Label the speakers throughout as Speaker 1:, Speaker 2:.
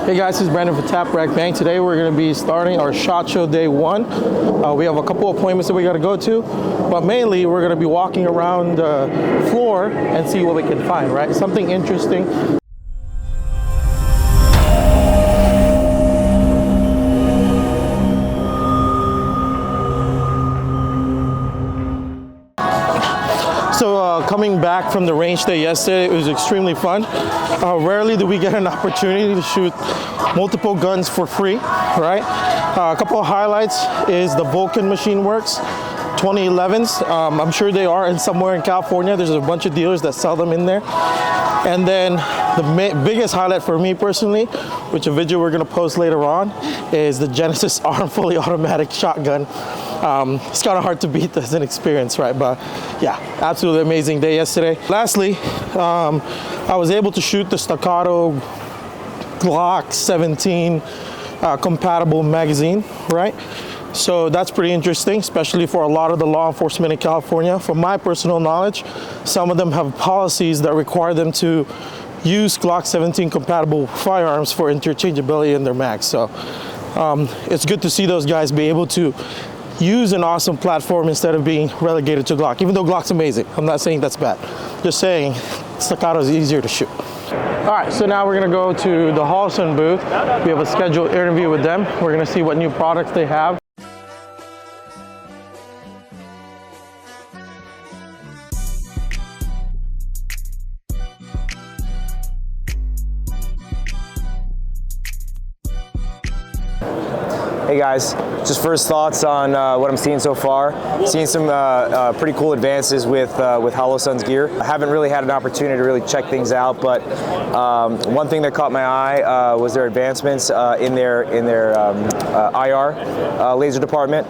Speaker 1: Hey guys, this is Brendon for Tap Rack Bang. Today we're going to be starting our SHOT Show Day 1. We have a couple appointments that we got to go to, but mainly we're going to be walking around the floor and see what we can find, right? Something interesting. So coming back from the range day yesterday, it was extremely fun. Rarely do we get an opportunity to shoot multiple guns for free, right? A couple of highlights is the Vulcan Machine Works 2011s. I'm sure they are somewhere in California. There's a bunch of dealers that sell them in there. And then the biggest highlight for me personally, which a video we're gonna post later on, is the Genesis ARM fully automatic shotgun. It's kind of hard to beat as an experience, right? But yeah, absolutely amazing day yesterday. Lastly, I was able to shoot the Staccato Glock 17 compatible magazine, right? So that's pretty interesting, especially for a lot of the law enforcement in California. From my personal knowledge, some of them have policies that require them to use Glock 17 compatible firearms for interchangeability in their mags. So it's good to see those guys be able to use an awesome platform instead of being relegated to Glock, even though Glock's amazing. I'm not saying that's bad. Just saying Staccato is easier to shoot. All right, so now we're gonna go to the Holosun booth. We have a scheduled interview with them. We're gonna see what new products they have.
Speaker 2: Hey guys, just first thoughts on what I'm seeing so far. Seeing some pretty cool advances with Holosun's gear. I haven't really had an opportunity to really check things out, but one thing that caught my eye was their advancements in their IR laser department,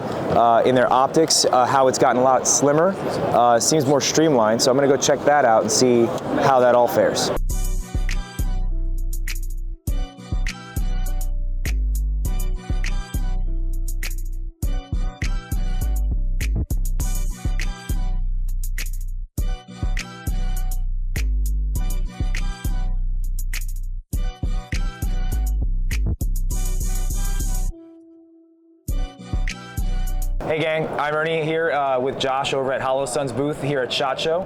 Speaker 2: in their optics, how it's gotten a lot slimmer. Seems more streamlined, so I'm gonna go check that out and see how that all fares. Hey gang, I'm Ernie here with Josh over at Holosun's booth here at SHOT Show.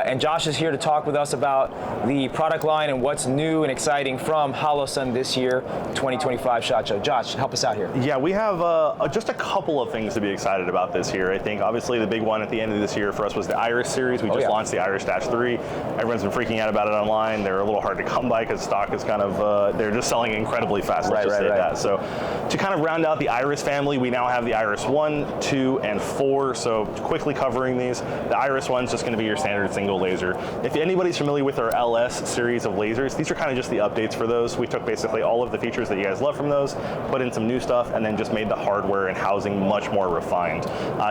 Speaker 2: And Josh is here to talk with us about the product line and what's new and exciting from Holosun this year, 2025 SHOT Show. Josh, help us out here.
Speaker 3: Yeah, we have just a couple of things to be excited about this year. I think obviously the big one at the end of this year for us was the Iris series. We just launched the Iris Dash 3. Everyone's been freaking out about it online. They're a little hard to come by because stock is kind of, they're just selling incredibly fast, let's just say that. So to kind of round out the Iris family, we now have the Iris 1, 2, and 4. So quickly covering these, the Iris 1 is just going to be your standard single laser. If anybody's familiar with our LS series of lasers, these are kind of just the updates for those. We took basically all of the features that you guys love from those, put in some new stuff, and then just made the hardware and housing much more refined.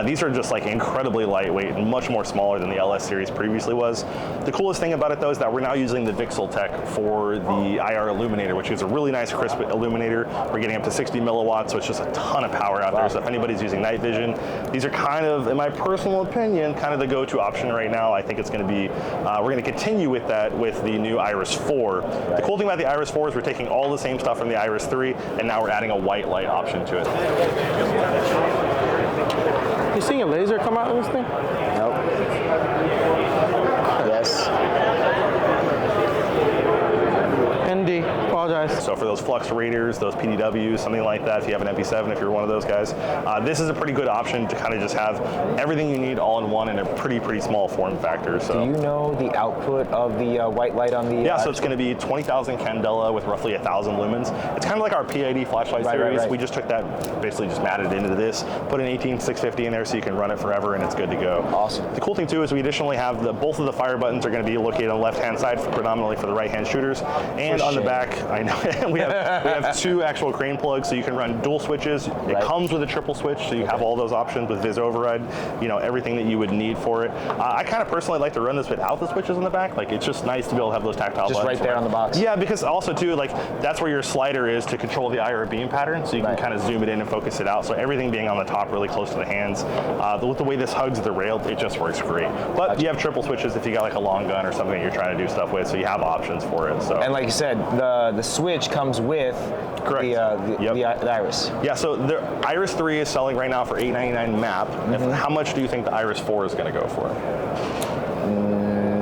Speaker 3: These are just like incredibly lightweight and much more smaller than the LS series previously was. The coolest thing about it though is that we're now using the VCSEL for the IR illuminator, which is a really nice crisp illuminator. We're getting up to 60 milliwatts, so it's just a ton of power out there. So if anybody's using night vision, these are kind of, in my personal opinion, kind of the go-to option right now. I think it's going to be, we're going to continue with that with the new Iris 4. The cool thing about the Iris 4 is we're taking all the same stuff from the Iris 3, and now we're adding a white light option to it.
Speaker 1: You seeing a laser come out of this thing?
Speaker 2: Nope. Yes.
Speaker 1: ND, apologize.
Speaker 3: So for those flux readers, those PDWs, something like that, if you have an MP7, if you're one of those guys, this is a pretty good option to kind of just have everything you need all in one in a pretty small form factor. So.
Speaker 2: Do you know the output of the white light on the?
Speaker 3: Yeah, so it's going to be 20,000 candela with roughly 1,000 lumens. It's kind of like our PID flashlight series. We just took that, basically just matted into this, put an 18650 in there so you can run it forever and it's good to go.
Speaker 2: Awesome.
Speaker 3: The cool thing too is we additionally have both of the fire buttons are going to be located on the left-hand side, predominantly for the right-hand shooters, and on the back, I know we have two actual crane plugs, so you can run dual switches. It comes with a triple switch, so you have all those options with Viz override. You know, everything that you would need for it. I kind of personally like to run this without the switches on the back. Like, it's just nice to be able to have those tactile buttons.
Speaker 2: Just right there on the box.
Speaker 3: Yeah, because also too, like, that's where your slider is to control the IR beam pattern, so you can kind of zoom it in and focus it out. So everything being on the top, really close to the hands. With the way this hugs the rail, it just works great. But you have triple switches if you got like a long gun or something that you're trying to do stuff with, so you have options for it. So.
Speaker 2: And like you said, the switch comes with the Iris.
Speaker 3: Yeah, so the Iris 3 is selling right now for $899 MAP. And how much do you think the Iris 4 is going to go for?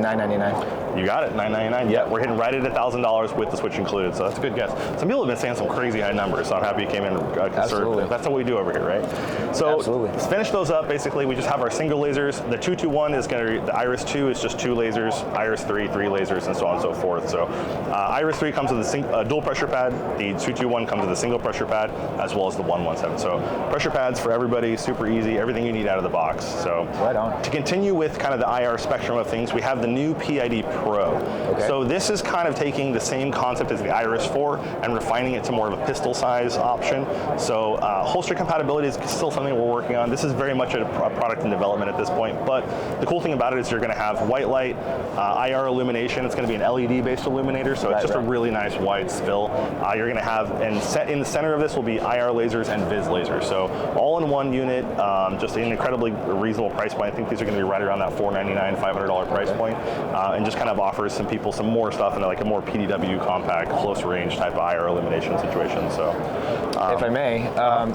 Speaker 2: $999.
Speaker 3: You got it, $999. Yeah, we're hitting right at $1,000 with the switch included, so that's a good guess. Some people have been saying some crazy high numbers, so I'm happy you came in conservative. That's what we do over here, right? So let's finish those up. Basically, we just have our single lasers. The 221 is going to, the Iris 2 is just 2 lasers, Iris 3, 3 lasers, and so on and so forth. So Iris 3 comes with a dual pressure pad. The 221 comes with a single pressure pad, as well as the 117. So pressure pads for everybody, super easy, everything you need out of the box. So
Speaker 2: right on.
Speaker 3: To continue with kind of the IR spectrum of things, we have the new PID Pro.
Speaker 2: Okay.
Speaker 3: So this is kind of taking the same concept as the Iris 4 and refining it to more of a pistol size option. So holster compatibility is still something we're working on. This is very much a product in development at this point, but the cool thing about it is you're going to have white light, IR illumination. It's going to be an LED based illuminator, so it's just a really nice wide spill. You're going to have, and set in the center of this will be IR lasers and Viz lasers. So all in one unit, just an incredibly reasonable price point. I think these are going to be right around that $499, $500 price point, and just kind of offers some people some more stuff in like a more PDW compact, close range type of IR illumination situation. So,
Speaker 2: if I may,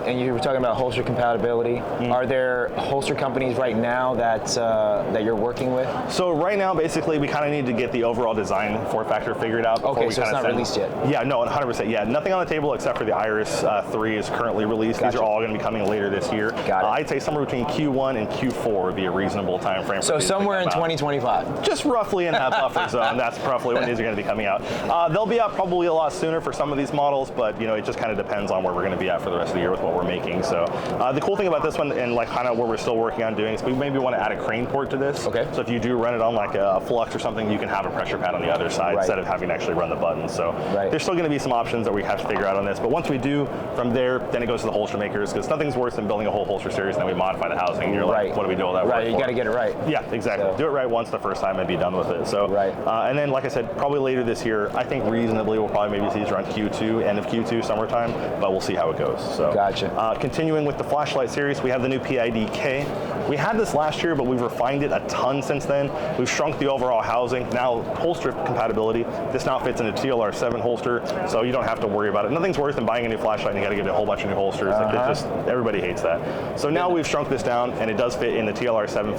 Speaker 2: and you were talking about holster compatibility. Are there holster companies right now that that you're working with?
Speaker 3: So right now, basically, we kind of need to get the overall design form factor figured out.
Speaker 2: Okay, so it's not released yet.
Speaker 3: Yeah, no, 100%. Yeah, nothing on the table except for the Iris 3 is currently released. These are all going to be coming later this year.
Speaker 2: Got it.
Speaker 3: I'd say somewhere between Q1 and Q4 would be a reasonable time frame.
Speaker 2: So somewhere in 2025.
Speaker 3: Just roughly in that buffer zone. That's roughly when these are going to be coming out. They'll be out probably a lot sooner for some of these models, but it just kind of depends on where we're going to be at for the rest of the year with what we're making. So the cool thing about this one, and like kind of what we're still working on doing, is we maybe want to add a crane port to this.
Speaker 2: Okay.
Speaker 3: So if you do run it on like a flux or something, you can have a pressure pad on the other side instead of having to actually run the buttons. So there's still going to be some options that we have to figure out on this. But once we do, from there, then it goes to the holster makers, because nothing's worse than building a whole holster series and then we modify the housing. And you're like, what do we do all that work for?
Speaker 2: You got to get it right.
Speaker 3: Yeah, exactly. Do it right once the first time and be done with it. So and then, like I said, probably later this year, I think reasonably we'll probably maybe see these around Q2, end of Q2, summertime, but we'll see how it goes. So continuing with the flashlight series, we have the new PID-K. We had this last year, but we've refined it a ton since then. We've shrunk the overall housing. Now, holster compatibility. This now fits in a TLR7 holster, so you don't have to worry about it. Nothing's worse than buying a new flashlight and you got to get a whole bunch of new holsters. Everybody hates that. So now we've shrunk this down, and it does fit in the TLR7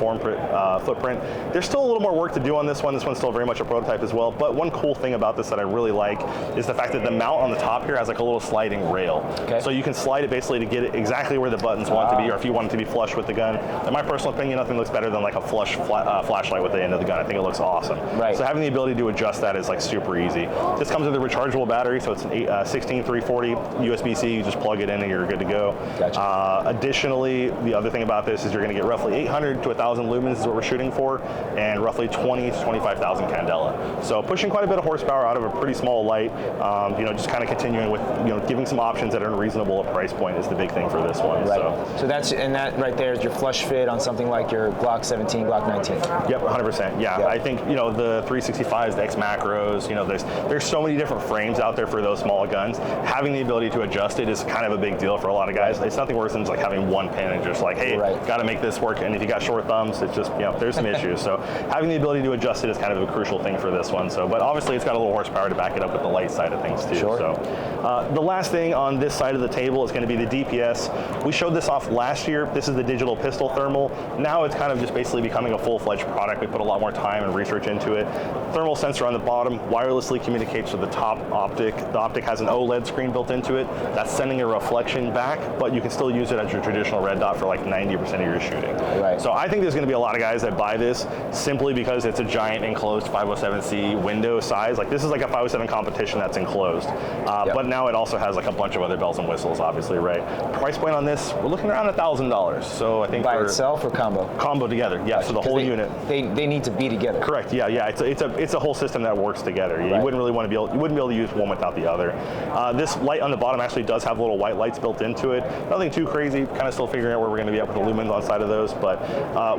Speaker 3: footprint. There's still a little more work to do on this one. This one's still very much a prototype as well, but one cool thing about this that I really like is the fact that the mount on the top here has like a little sliding rail. So you can slide it basically to get it exactly where the buttons want it to be, or if you want it to be flush with the gun. In my personal opinion, nothing looks better than like a flush flashlight with the end of the gun. I think it looks awesome. So having the ability to adjust that is like super easy. This comes with a rechargeable battery, so it's an 16340 USB-C. You just plug it in and you're good to go. Additionally, the other thing about this is you're going to get roughly 800 to 1,000 lumens is what we're shooting for, and roughly 20 to 25,000 candela. So pushing quite a bit of horsepower out of a pretty small light. Just kind of continuing with giving some options at a reasonable price point is the big thing for this one.
Speaker 2: So that's, and that right there is your flush fit on something like your Glock 17, Glock 19.
Speaker 3: Yep, 100%. Yeah, I think the 365s, the X macros. There's so many different frames out there for those small guns. Having the ability to adjust it is kind of a big deal for a lot of guys. It's nothing worse than just like having one pin and just like, hey, got to make this work. And if you got short thumbs, it's just there's some issues. So having the ability to adjust it is kind of a crucial thing for this one. So, but obviously it's got a little horsepower to back it up with the light side of things too. So the last thing on this side of the table is going to be the DPS. We showed this off last year. This is the digital pistol thermal. Now it's kind of just basically becoming a full-fledged product. We put a lot more time and research into it. Thermal sensor on the bottom wirelessly communicates with the top optic. The optic has an OLED screen built into it. That's sending a reflection back, but you can still use it as your traditional red dot for like 90% of your shooting. So I think there's going to be a lot of guys that buy this simply because it's a giant enclosed 507C window size. Like this is like a 507 competition that's enclosed. But now it also has like a bunch of other bells and whistles, obviously, Price point on this, we're looking around $1,000. So I think
Speaker 2: by itself or combo?
Speaker 3: Combo together, yeah. So the whole unit.
Speaker 2: They need to be together.
Speaker 3: Correct. Yeah. It's a whole system that works together. You wouldn't really want to be able. You wouldn't be able to use one without the other. This light on the bottom actually does have little white lights built into it. Nothing too crazy. Kind of still figuring out where we're going to be at with the lumens on side of those. But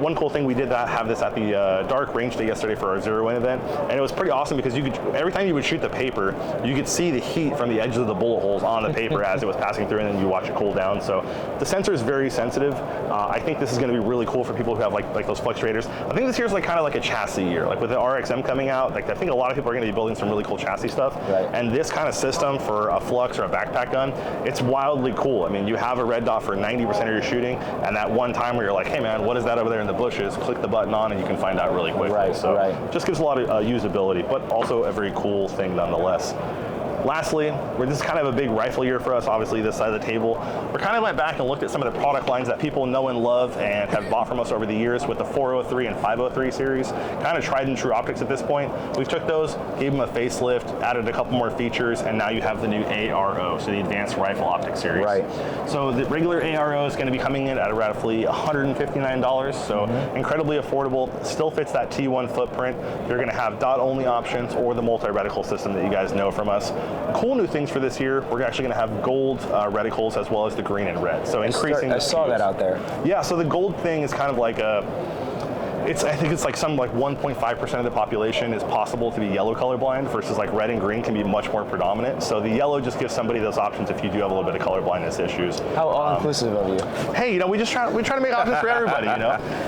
Speaker 3: one cool thing we did have this at the dark range day yesterday for our Zero In event, and it was pretty awesome because you could every time you would shoot the paper, you could see the heat from the edges of the bullet holes on the paper as it was passing through, and then you watch it cool down. So the sensor is very sensitive. I think this is going to be really cool for people who have like those fluctuators. I think this year is like kind of like a chassis year. Like with the RXM coming out. Like I think a lot of people are going to be building some really cool chassis stuff.
Speaker 2: Right.
Speaker 3: And this kind of system for a flux or a backpack gun, it's wildly cool. I mean, you have a red dot for 90% of your shooting, and that one time where you're like, hey man, what is that over there in the bushes? Click the button on and you can find out really quickly.
Speaker 2: Right,
Speaker 3: so
Speaker 2: right.
Speaker 3: just gives a lot of usability, but also a very cool thing nonetheless. Lastly, this is kind of a big rifle year for us, obviously this side of the table. We kind of went back and looked at some of the product lines that people know and love and have bought from us over the years with the 403 and 503 series, kind of tried and true optics at this point. We took those, gave them a facelift, added a couple more features, and now you have the new ARO, so the Advanced Rifle Optics series.
Speaker 2: Right.
Speaker 3: So the regular ARO is going to be coming in at roughly $159, so incredibly affordable, still fits that T1 footprint. You're going to have dot-only options or the multi-reticle system that you guys know from us. Cool new things for this year, we're actually going to have gold reticles as well as the green and red. So increasing.
Speaker 2: I saw that out there.
Speaker 3: Yeah, so the gold thing is kind of like I think it's like 1.5% of the population is possible to be yellow colorblind versus like red and green can be much more predominant. So the yellow just gives somebody those options if you do have a little bit of color blindness issues.
Speaker 2: How all-inclusive of you.
Speaker 3: Hey, we try to make options for everybody,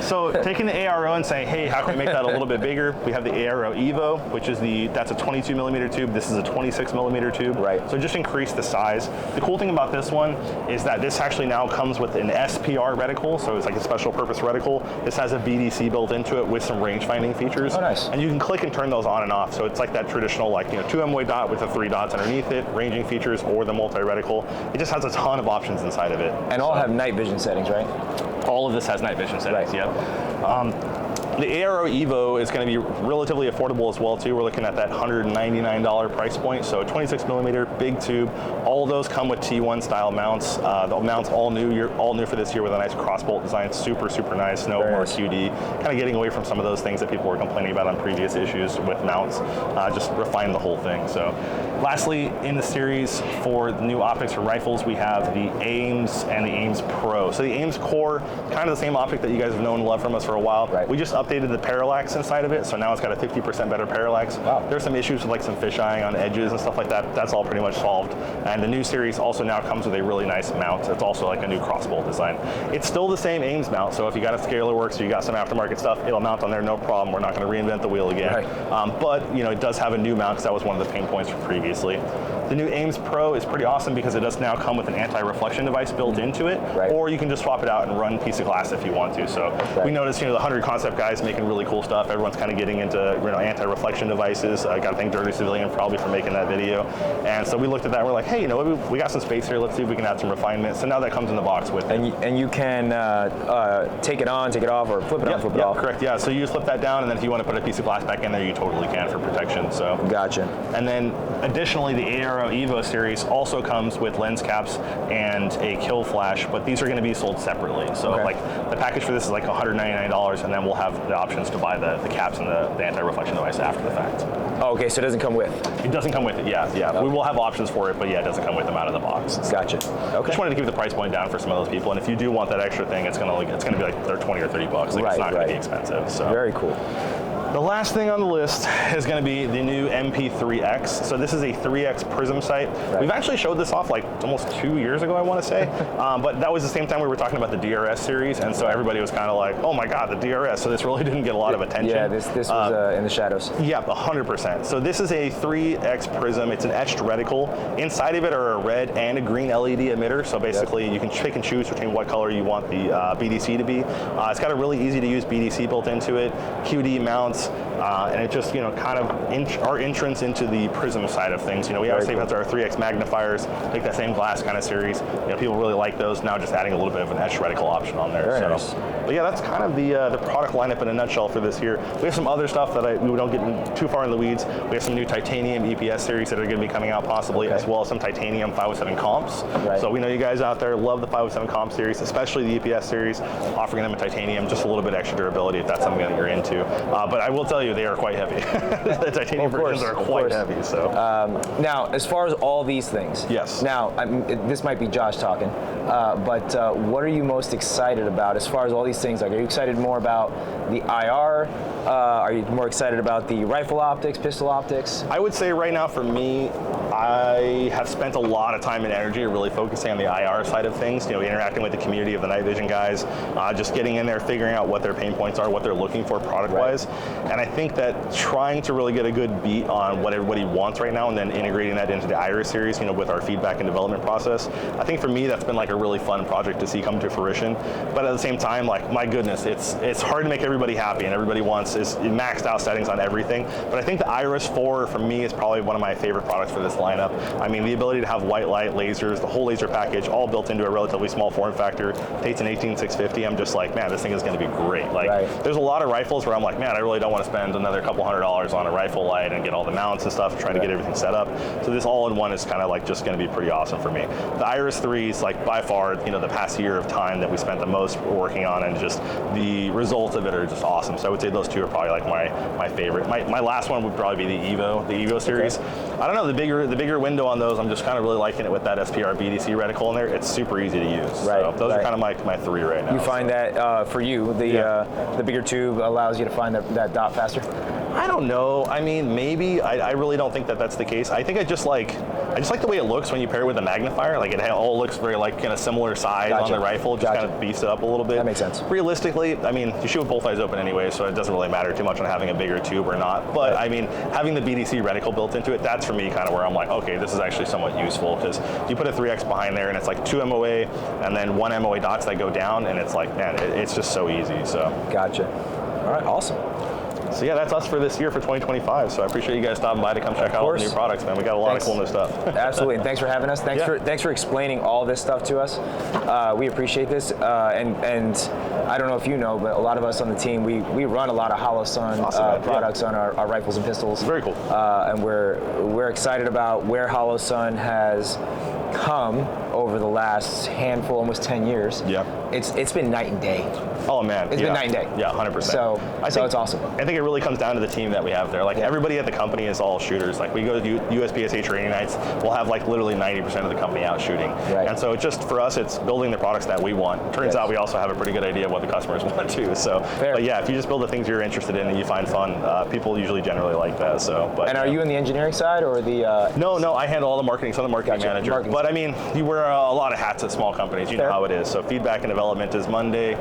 Speaker 3: So taking the ARO and saying, hey, how can we make that a little bit bigger? We have the ARO Evo, which is that's a 22 millimeter tube. This is a 26 millimeter tube.
Speaker 2: Right.
Speaker 3: So just increase the size. The cool thing about this one is that this actually now comes with an SPR reticle, so it's like a special purpose reticle. This has a BDC built into it with some range finding features.
Speaker 2: Oh, nice.
Speaker 3: And you can click and turn those on and off. So it's like that traditional 2 MOA dot with the 3 dots underneath it, ranging features, or the multi-reticle. It just has a ton of options inside of it.
Speaker 2: And all have night vision settings, right?
Speaker 3: All of this has night vision settings,
Speaker 2: right.
Speaker 3: Yep. The ARO Evo is going to be relatively affordable as well too. We're looking at that $199 price point. So 26 millimeter, big tube. All of those come with T1 style mounts. The mounts all new for this year with a nice cross bolt design. Super, super nice. No more QD. Kind of getting away from some of those things that people were complaining about on previous issues with mounts. Just refine the whole thing. So lastly, in the series for the new optics for rifles, we have the Ames and the Ames Pro. So the Ames Core, kind of the same optic that you guys have known and loved from us for a while.
Speaker 2: Right. We
Speaker 3: just updated the parallax inside of it, so now it's got a 50% better parallax.
Speaker 2: Wow.
Speaker 3: There's some issues with like some fisheyeing on edges and stuff like that. That's all pretty much solved. And the new series also now comes with a really nice mount. It's also like a new crossbolt design. It's still the same Ames mount, so if you got a Scalar Works or you got some aftermarket stuff, it'll mount on there, no problem. We're not going to reinvent the wheel again.
Speaker 2: Right.
Speaker 3: But it does have a new mount because that was one of the pain points from previously. The new Ames Pro is pretty awesome because it does now come with an anti-reflection device built into it, or you can just swap it out and run piece of glass if you want to. So we noticed, the 100 Concept guys making really cool stuff. Everyone's kind of getting into anti-reflection devices. I got to thank Dirty Civilian probably for making that video. And so we looked at that and we're like, hey, we got some space here. Let's see if we can add some refinement. So now that comes in the box with it.
Speaker 2: And you can take it on, take it off, or flip it on, flip it off.
Speaker 3: Correct. Yeah. So you just flip that down, and then if you want to put a piece of glass back in there, you totally can for protection. So
Speaker 2: gotcha.
Speaker 3: And then additionally, the ARO Evo series also comes with lens caps and a kill flash, but these are going to be sold separately. So like the package for this is like $199, and then we'll have the options to buy the caps and the anti-reflection device after the fact.
Speaker 2: Oh, okay, so it doesn't come with?
Speaker 3: It doesn't come with it, yeah.
Speaker 2: Okay.
Speaker 3: We will have options for it, but yeah, it doesn't come with them out of the box.
Speaker 2: Gotcha. Okay.
Speaker 3: Just wanted to keep the price point down for some of those people, and if you do want that extra thing, it's gonna be like they're 20 or 30 bucks. Like, it's not gonna be expensive. So
Speaker 2: very cool.
Speaker 3: The last thing on the list is going to be the new MP3X. So this is a 3X prism sight. We've actually showed this off like almost 2 years ago, I want to say. But that was the same time we were talking about the DRS series, and so everybody was kind of like, oh my god, the DRS. So this really didn't get a lot of attention.
Speaker 2: Yeah, this was in the shadows.
Speaker 3: Yeah, 100%. So this is a 3X prism. It's an etched reticle. Inside of it are a red and a green LED emitter. So basically you can pick and choose between what color you want the BDC to be. It's got a really easy to use BDC built into it, QD mounts, and it just, kind of our entrance into the prism side of things. We obviously have our 3X magnifiers, like that same glass kind of series. People really like those. Now just adding a little bit of an etched reticle option on there.
Speaker 2: Very nice.
Speaker 3: But yeah, that's kind of the product lineup in a nutshell for this year. We have some other stuff that we don't get too far in the weeds. We have some new titanium EPS series that are going to be coming out possibly, as well as some titanium 507 comps. So we know you guys out there love the 507 comp series, especially the EPS series, offering them a titanium, just a little bit extra durability if that's something that you're into. But I will tell you, they are quite heavy. The titanium versions are quite heavy. So
Speaker 2: now, as far as all these things,
Speaker 3: yes.
Speaker 2: Now, this might be Josh talking, but what are you most excited about as far as all these things? Like, are you excited more about the IR? Are you more excited about the rifle optics, pistol optics?
Speaker 3: I would say right now for me, I have spent a lot of time and energy really focusing on the IR side of things, interacting with the community of the night vision guys, just getting in there, figuring out what their pain points are, what they're looking for product-wise. And I think that trying to really get a good beat on what everybody wants right now and then integrating that into the Iris series, with our feedback and development process, I think for me that's been like a really fun project to see come to fruition. But at the same time, like, my goodness, it's hard to make everybody happy, and everybody wants is maxed out settings on everything. But I think the Iris 4 for me is probably one of my favorite products for this lineup. I mean, the ability to have white light, lasers, the whole laser package, all built into a relatively small form factor. Tate's an 18650. I'm just like, man, this thing is going to be great. Like, there's a lot of rifles where I'm like, man, I really don't want to spend another couple $100 on a rifle light and get all the mounts and stuff, trying to get everything set up. So this all-in-one is kind of like just going to be pretty awesome for me. The Iris 3 is like by far, the past year of time that we spent the most working on, and just the results of it are just awesome. So I would say those two are probably like my favorite. My last one would probably be the Evo series. I don't know, the bigger window on those, I'm just kind of really liking it with that SPR BDC reticle in there. It's super easy to use. So those are kind of my three right now.
Speaker 2: You find that for you, the bigger tube allows you to find that dot faster?
Speaker 3: I don't know. I mean, maybe. I really don't think that that's the case. I think I just like the way it looks when you pair it with a magnifier. Like, it all looks very like kind of similar size on the rifle. Just kind of beefs it up a little bit.
Speaker 2: That makes sense.
Speaker 3: Realistically, I mean, you shoot with both eyes open anyway, so it doesn't really matter too much on having a bigger tube or not. But I mean, having the BDC reticle built into it, that's for me kind of where I'm like, okay, this is actually somewhat useful, because you put a 3X behind there and it's like 2 MOA and then 1 MOA dots that go down, and it's like, man, it's just so easy. So
Speaker 2: gotcha. All right, awesome.
Speaker 3: So yeah, that's us for this year for 2025. So I appreciate you guys stopping by to come check out all the new products, man. We got a lot of cool new stuff.
Speaker 2: Absolutely, and thanks for having us. Thanks for explaining all this stuff to us. We appreciate this, and I don't know if you know, but a lot of us on the team, we run a lot of Holosun products on our rifles and pistols.
Speaker 3: Very cool.
Speaker 2: And we're excited about where Holosun has come over the last handful, almost 10 years.
Speaker 3: Yeah.
Speaker 2: It's been night and day.
Speaker 3: Oh man,
Speaker 2: it's been night and day.
Speaker 3: Yeah, 100%.
Speaker 2: So it's awesome.
Speaker 3: I think it really comes down to the team that we have there. Like, everybody at the company is all shooters. Like, we go to USPSA training nights, we'll have like literally 90% of the company out shooting. And so it's just, for us, it's building the products that we want. Turns out we also have a pretty good idea of what the customers want too. So, but yeah, if you just build the things you're interested in and you find fun, people usually generally like that. So, but.
Speaker 2: And are you in the engineering side or the?
Speaker 3: No, I handle all the marketing. So I'm the marketing manager. But I mean, you wear a lot of hats at small companies. You know how it is. So feedback and development is Monday,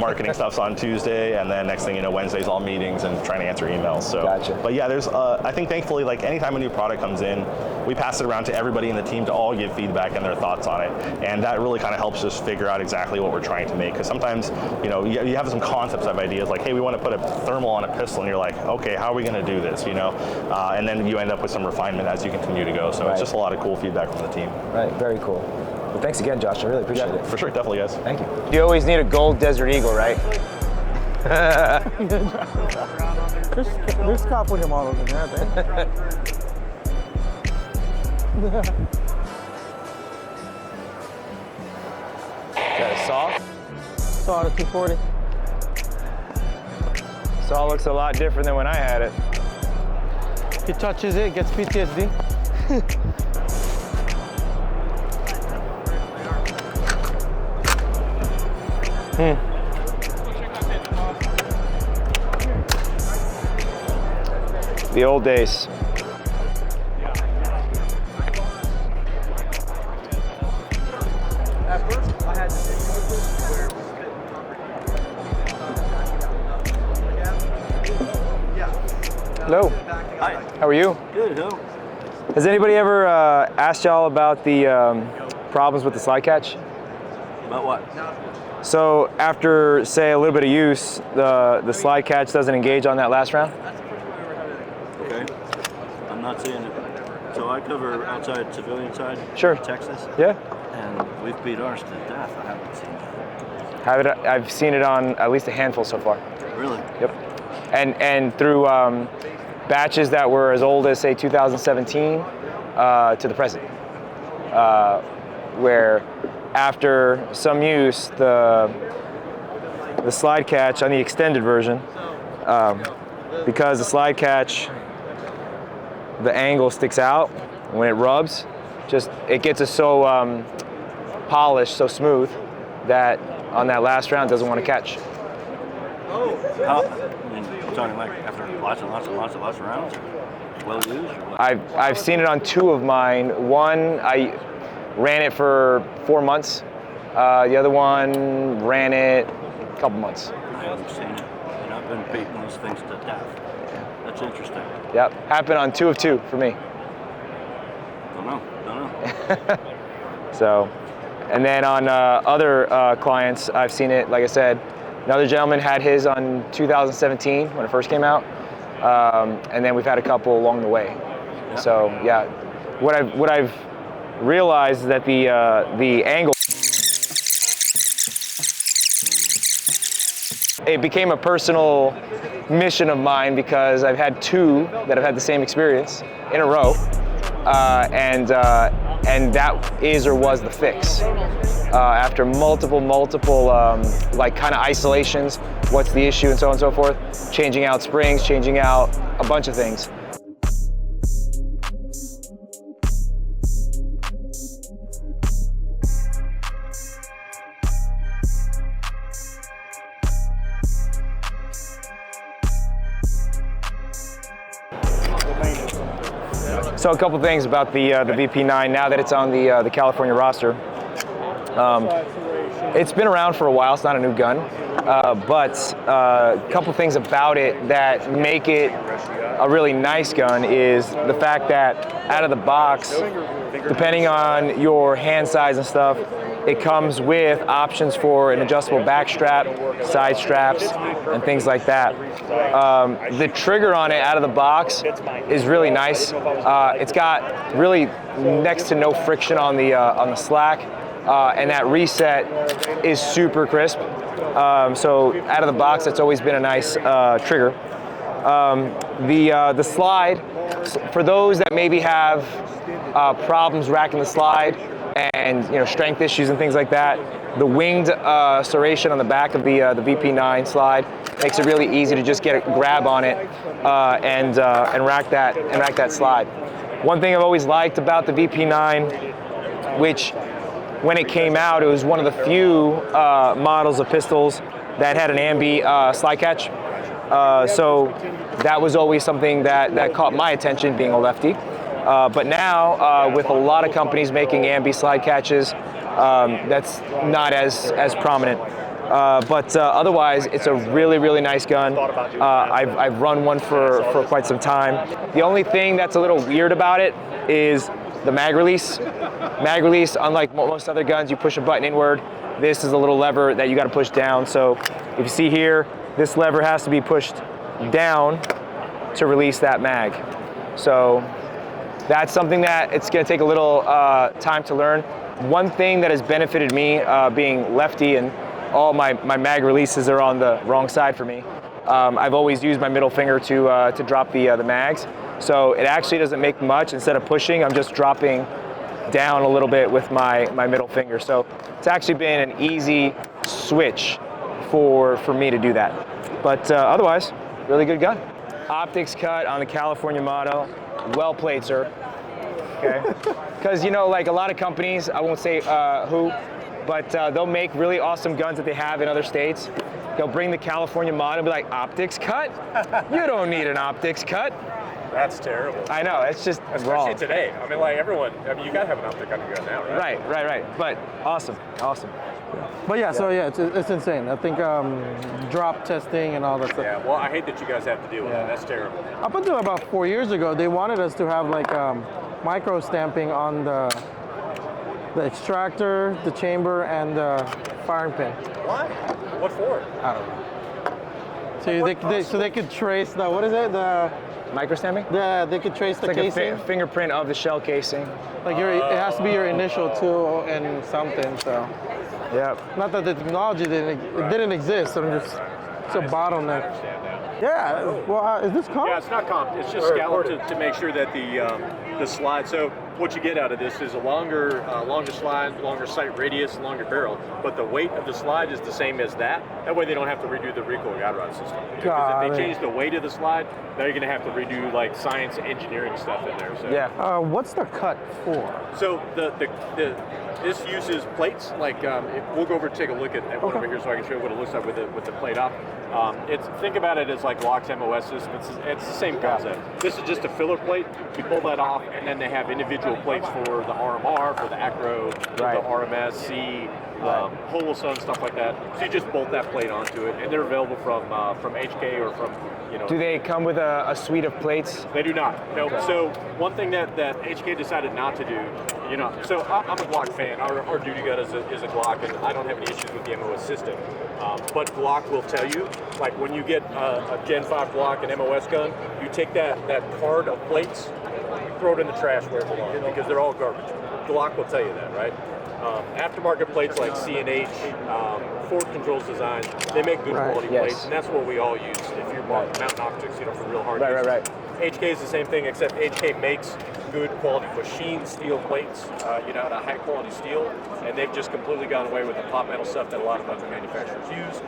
Speaker 3: marketing stuff's on Tuesday, and then next thing you know, Wednesday's all meetings and trying to answer emails. So, but yeah, there's, I think thankfully, like, anytime a new product comes in, we pass it around to everybody in the team to all give feedback and their thoughts on it. And that really kind of helps us figure out exactly what we're trying to make. Because sometimes, you have some concepts of ideas, like, hey, we want to put a thermal on a pistol, and you're like, okay, how are we going to do this, and then you end up with some refinement as you continue to go. So it's just a lot of cool feedback from the team.
Speaker 2: Right, very cool. Well, thanks again, Josh. I really appreciate it.
Speaker 3: For sure, definitely, guys.
Speaker 2: Thank you. You always need a gold Desert Eagle, right?
Speaker 1: There's couple models in there, man.
Speaker 2: Is that a saw?
Speaker 1: Saw the 240.
Speaker 2: Saw looks a lot different than when I had it.
Speaker 1: If he touches it, gets PTSD.
Speaker 2: The old days.
Speaker 4: At first, I had
Speaker 2: Hello.
Speaker 4: Hi.
Speaker 2: How are you?
Speaker 4: Good. Who?
Speaker 2: Has anybody ever asked y'all about the problems with the slide catch?
Speaker 4: About what?
Speaker 2: So after, say, a little bit of use, the slide catch doesn't engage on that last round?
Speaker 4: Okay. I'm not seeing it. So I cover outside civilian side.
Speaker 2: Sure.
Speaker 4: Texas.
Speaker 2: Yeah.
Speaker 4: And we've beat ours to death. I haven't seen that.
Speaker 2: I've seen it on at least a handful so far.
Speaker 4: Really?
Speaker 2: Yep. And through batches that were as old as, say, 2017 to the present, where after some use, the slide catch on the extended version, because the slide catch, the angle sticks out when it rubs, it gets so polished, so smooth, that on that last round doesn't want to catch.
Speaker 4: How? I mean, you're talking like after lots and lots of rounds? well used? Or what?
Speaker 2: I've seen it on 2 of mine. One, I ran it for 4 months. The other one ran it a couple months.
Speaker 4: I haven't seen it, and I've been beating those things to death. That's interesting.
Speaker 2: Yep, happened on 2 of 2 for me.
Speaker 4: Don't know.
Speaker 2: So, and then on other clients, I've seen it, like I said, another gentleman had his on 2017 when it first came out, and then we've had a couple along the way.
Speaker 4: Yeah.
Speaker 2: So yeah, what I've realized is that the angle, it became a personal mission of mine because I've had 2 that have had the same experience in a row, and that is or was the fix. After multiple like kind of isolations, what's the issue and so on and so forth, changing out springs, changing out a bunch of things. So a couple things about the VP9 now that it's on the California roster. It's been around for a while. It's not a new gun, but a couple things about it that make it a really nice gun is the fact that out of the box, depending on your hand size and stuff, it comes with options for an adjustable back strap, side straps, and things like that. The trigger on it out of the box is really nice. It's got really next to no friction on the slack, and that reset is super crisp. So out of the box, that's always been a nice trigger. The slide, for those that maybe have problems racking the slide and strength issues and things like that, the winged serration on the back of the VP9 slide makes it really easy to just get a grab on it and rack that slide. One thing I've always liked about the VP9, which when it came out, it was one of the few models of pistols that had an ambi slide catch. So that was always something that caught my attention, being a lefty. But now, with a lot of companies making ambi slide catches, that's not as prominent. But otherwise, it's a really nice gun. I've run one for quite some time. The only thing that's a little weird about it is the mag release. Mag release, unlike most other guns, you push a button inward. This is a little lever that you got to push down. So if you see here, this lever has to be pushed down to release that mag. So that's something that it's going to take a little time to learn. One thing that has benefited me, being lefty, and all my mag releases are on the wrong side for me, I've always used my middle finger to drop the mags. So it actually doesn't make much. Instead of pushing, I'm just dropping down a little bit with my middle finger. So it's actually been an easy switch for me to do that. But otherwise, really good gun. Optics cut on the California model. Well played, sir. Okay. Because like a lot of companies, I won't say who, but they'll make really awesome guns that they have in other states. They'll bring the California model and be like, optics cut? You don't need an optics cut.
Speaker 5: That's terrible.
Speaker 2: I know, it's just
Speaker 5: Especially
Speaker 2: wrong.
Speaker 5: today. I mean, like everyone, you gotta have an optic on your gun now, right?
Speaker 2: Right. But awesome.
Speaker 1: But yeah, so yeah, it's insane. I think drop testing and all that stuff.
Speaker 5: Yeah, well, I hate that you guys have to deal with that. That's terrible.
Speaker 1: Up until about 4 years ago, they wanted us to have like micro stamping on the extractor, the chamber, and the firing pin.
Speaker 5: Why? What for?
Speaker 1: I don't know. So they could trace the, what is it? The
Speaker 2: Micro stamping?
Speaker 1: they could trace the
Speaker 2: It's like
Speaker 1: casing.
Speaker 2: a fingerprint of the shell casing.
Speaker 1: Like it has to be your initial tool and something. So
Speaker 2: Yep.
Speaker 1: not that the technology didn't exist. So it's a bottleneck. Yeah. Well, is this comp?
Speaker 5: Yeah, it's not comp. It's just scalloped to make sure that the the slide. So what you get out of this is a longer slide, longer sight radius, longer barrel, but the weight of the slide is the same as that. That way they don't have to redo the recoil guide rod system. Because if they change the weight of the slide, now you're going to have to redo like science engineering stuff in there. So.
Speaker 2: Yeah.
Speaker 1: What's the cut for?
Speaker 5: So this uses plates. Like we'll go over and take a look at one over here, so I can show you what it looks like with the plate up. Think about it as like Glock's MOS system. It's the same concept. This is just a filler plate. You pull that off, and then they have individual plates for the RMR, for the Acro, the RMS, C, Holosun, stuff like that. So you just bolt that plate onto it, and they're available from HK or from.
Speaker 2: Do they come with a suite of plates?
Speaker 5: They do not. No. Okay. So one thing that HK decided not to do, so I'm a Glock fan. Our duty gun is a Glock, and I don't have any issues with the MOS system. But Glock will tell you, like when you get a Gen 5 Glock and MOS gun, you take that card of plates, throw it in the trash where it belongs, because they're all garbage. Glock will tell you that, right? Aftermarket plates like C&H, Ford Controls Design, they make good quality plates, and that's what we all use if you're mountain optics, for real hard use. Right. HK is the same thing, except HK makes good quality machine steel plates, out of high quality steel, and they've just completely gone away with the pot metal stuff that a lot of other manufacturers use.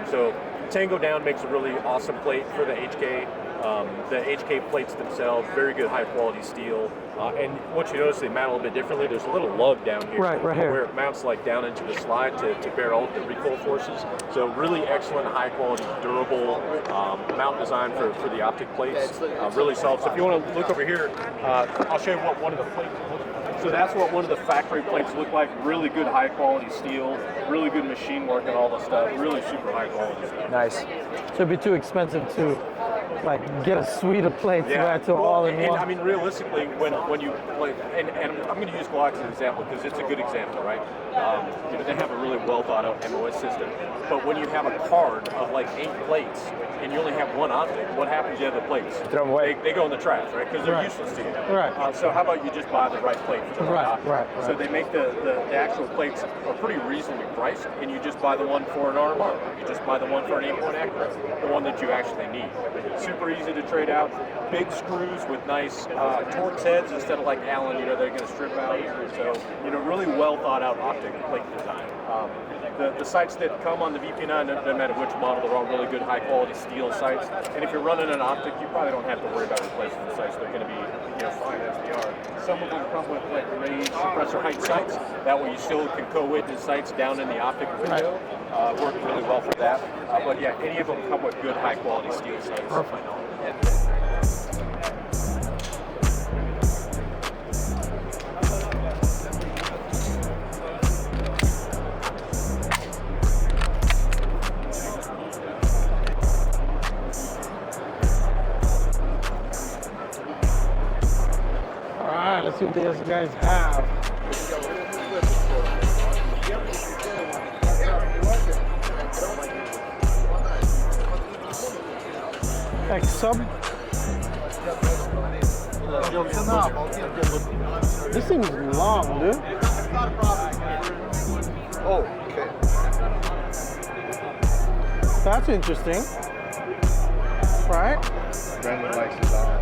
Speaker 5: So Tango Down makes a really awesome plate for the HK. The HK plates themselves, very good high quality steel. And what you notice, they mount a little bit differently. There's a little lug down here,
Speaker 1: right here,
Speaker 5: where it mounts like down into the slide to bear all the recoil forces. So really excellent, high quality, durable mount design for the optic plates. Really solid. So if you want to look over here, I'll show you what one of the plates looks like. So that's what one of the factory plates look like. Really good high quality steel, really good machine work and all the stuff. Really super high quality stuff.
Speaker 2: Nice.
Speaker 1: So it'd be too expensive to get a suite of plates all in one.
Speaker 5: I mean, realistically, when you play, and I'm going to use Glock as an example because it's a good example, right? They have a really well thought out MOS system, but when you have a card of like 8 plates and you only have one optic, what happens to the other plates?
Speaker 2: Throw them away.
Speaker 5: They go in the trash, right? Because they're useless to you.
Speaker 1: Right.
Speaker 5: So how about you just buy the right plate for the right optic?
Speaker 1: Right.
Speaker 5: So they make the actual plates are pretty reasonably priced, and you just buy the one for an RMR. You just buy the one for an Aimpoint Acro, the one that you actually need. Super easy to trade out. Big screws with nice Torx heads instead of like Allen, they're going to strip out. So, really well thought out optic plate design. The sights that come on the VP9, no matter which model, they're all really good high quality steel sights. And if you're running an optic, you probably don't have to worry about replacing the sights. They're going to be fine as they are. Some of them come with like range suppressor height sights. That way you still can co-wit the sights down in the optic window. Work really well for that. But yeah, any of them come with good high quality steel sights.
Speaker 1: Perfect. Alright, let's see what these guys have. X-Sub. This thing's long, dude.
Speaker 6: Oh, okay.
Speaker 1: That's interesting. Right?
Speaker 6: Brendon likes his eye.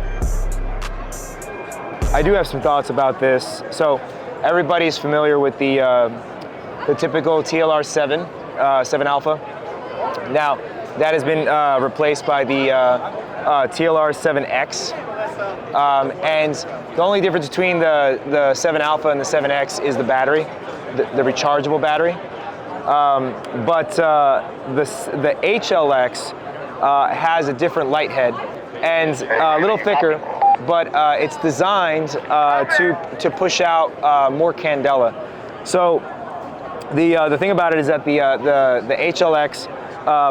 Speaker 2: I do have some thoughts about this. So everybody's familiar with the typical TLR 7 Alpha. Now that has been replaced by the TLR 7X, and the only difference between the 7 Alpha and the 7X is the battery, the rechargeable battery. But the HLX has a different light head and a little thicker, but it's designed to push out more candela. So the thing about it is that the HLX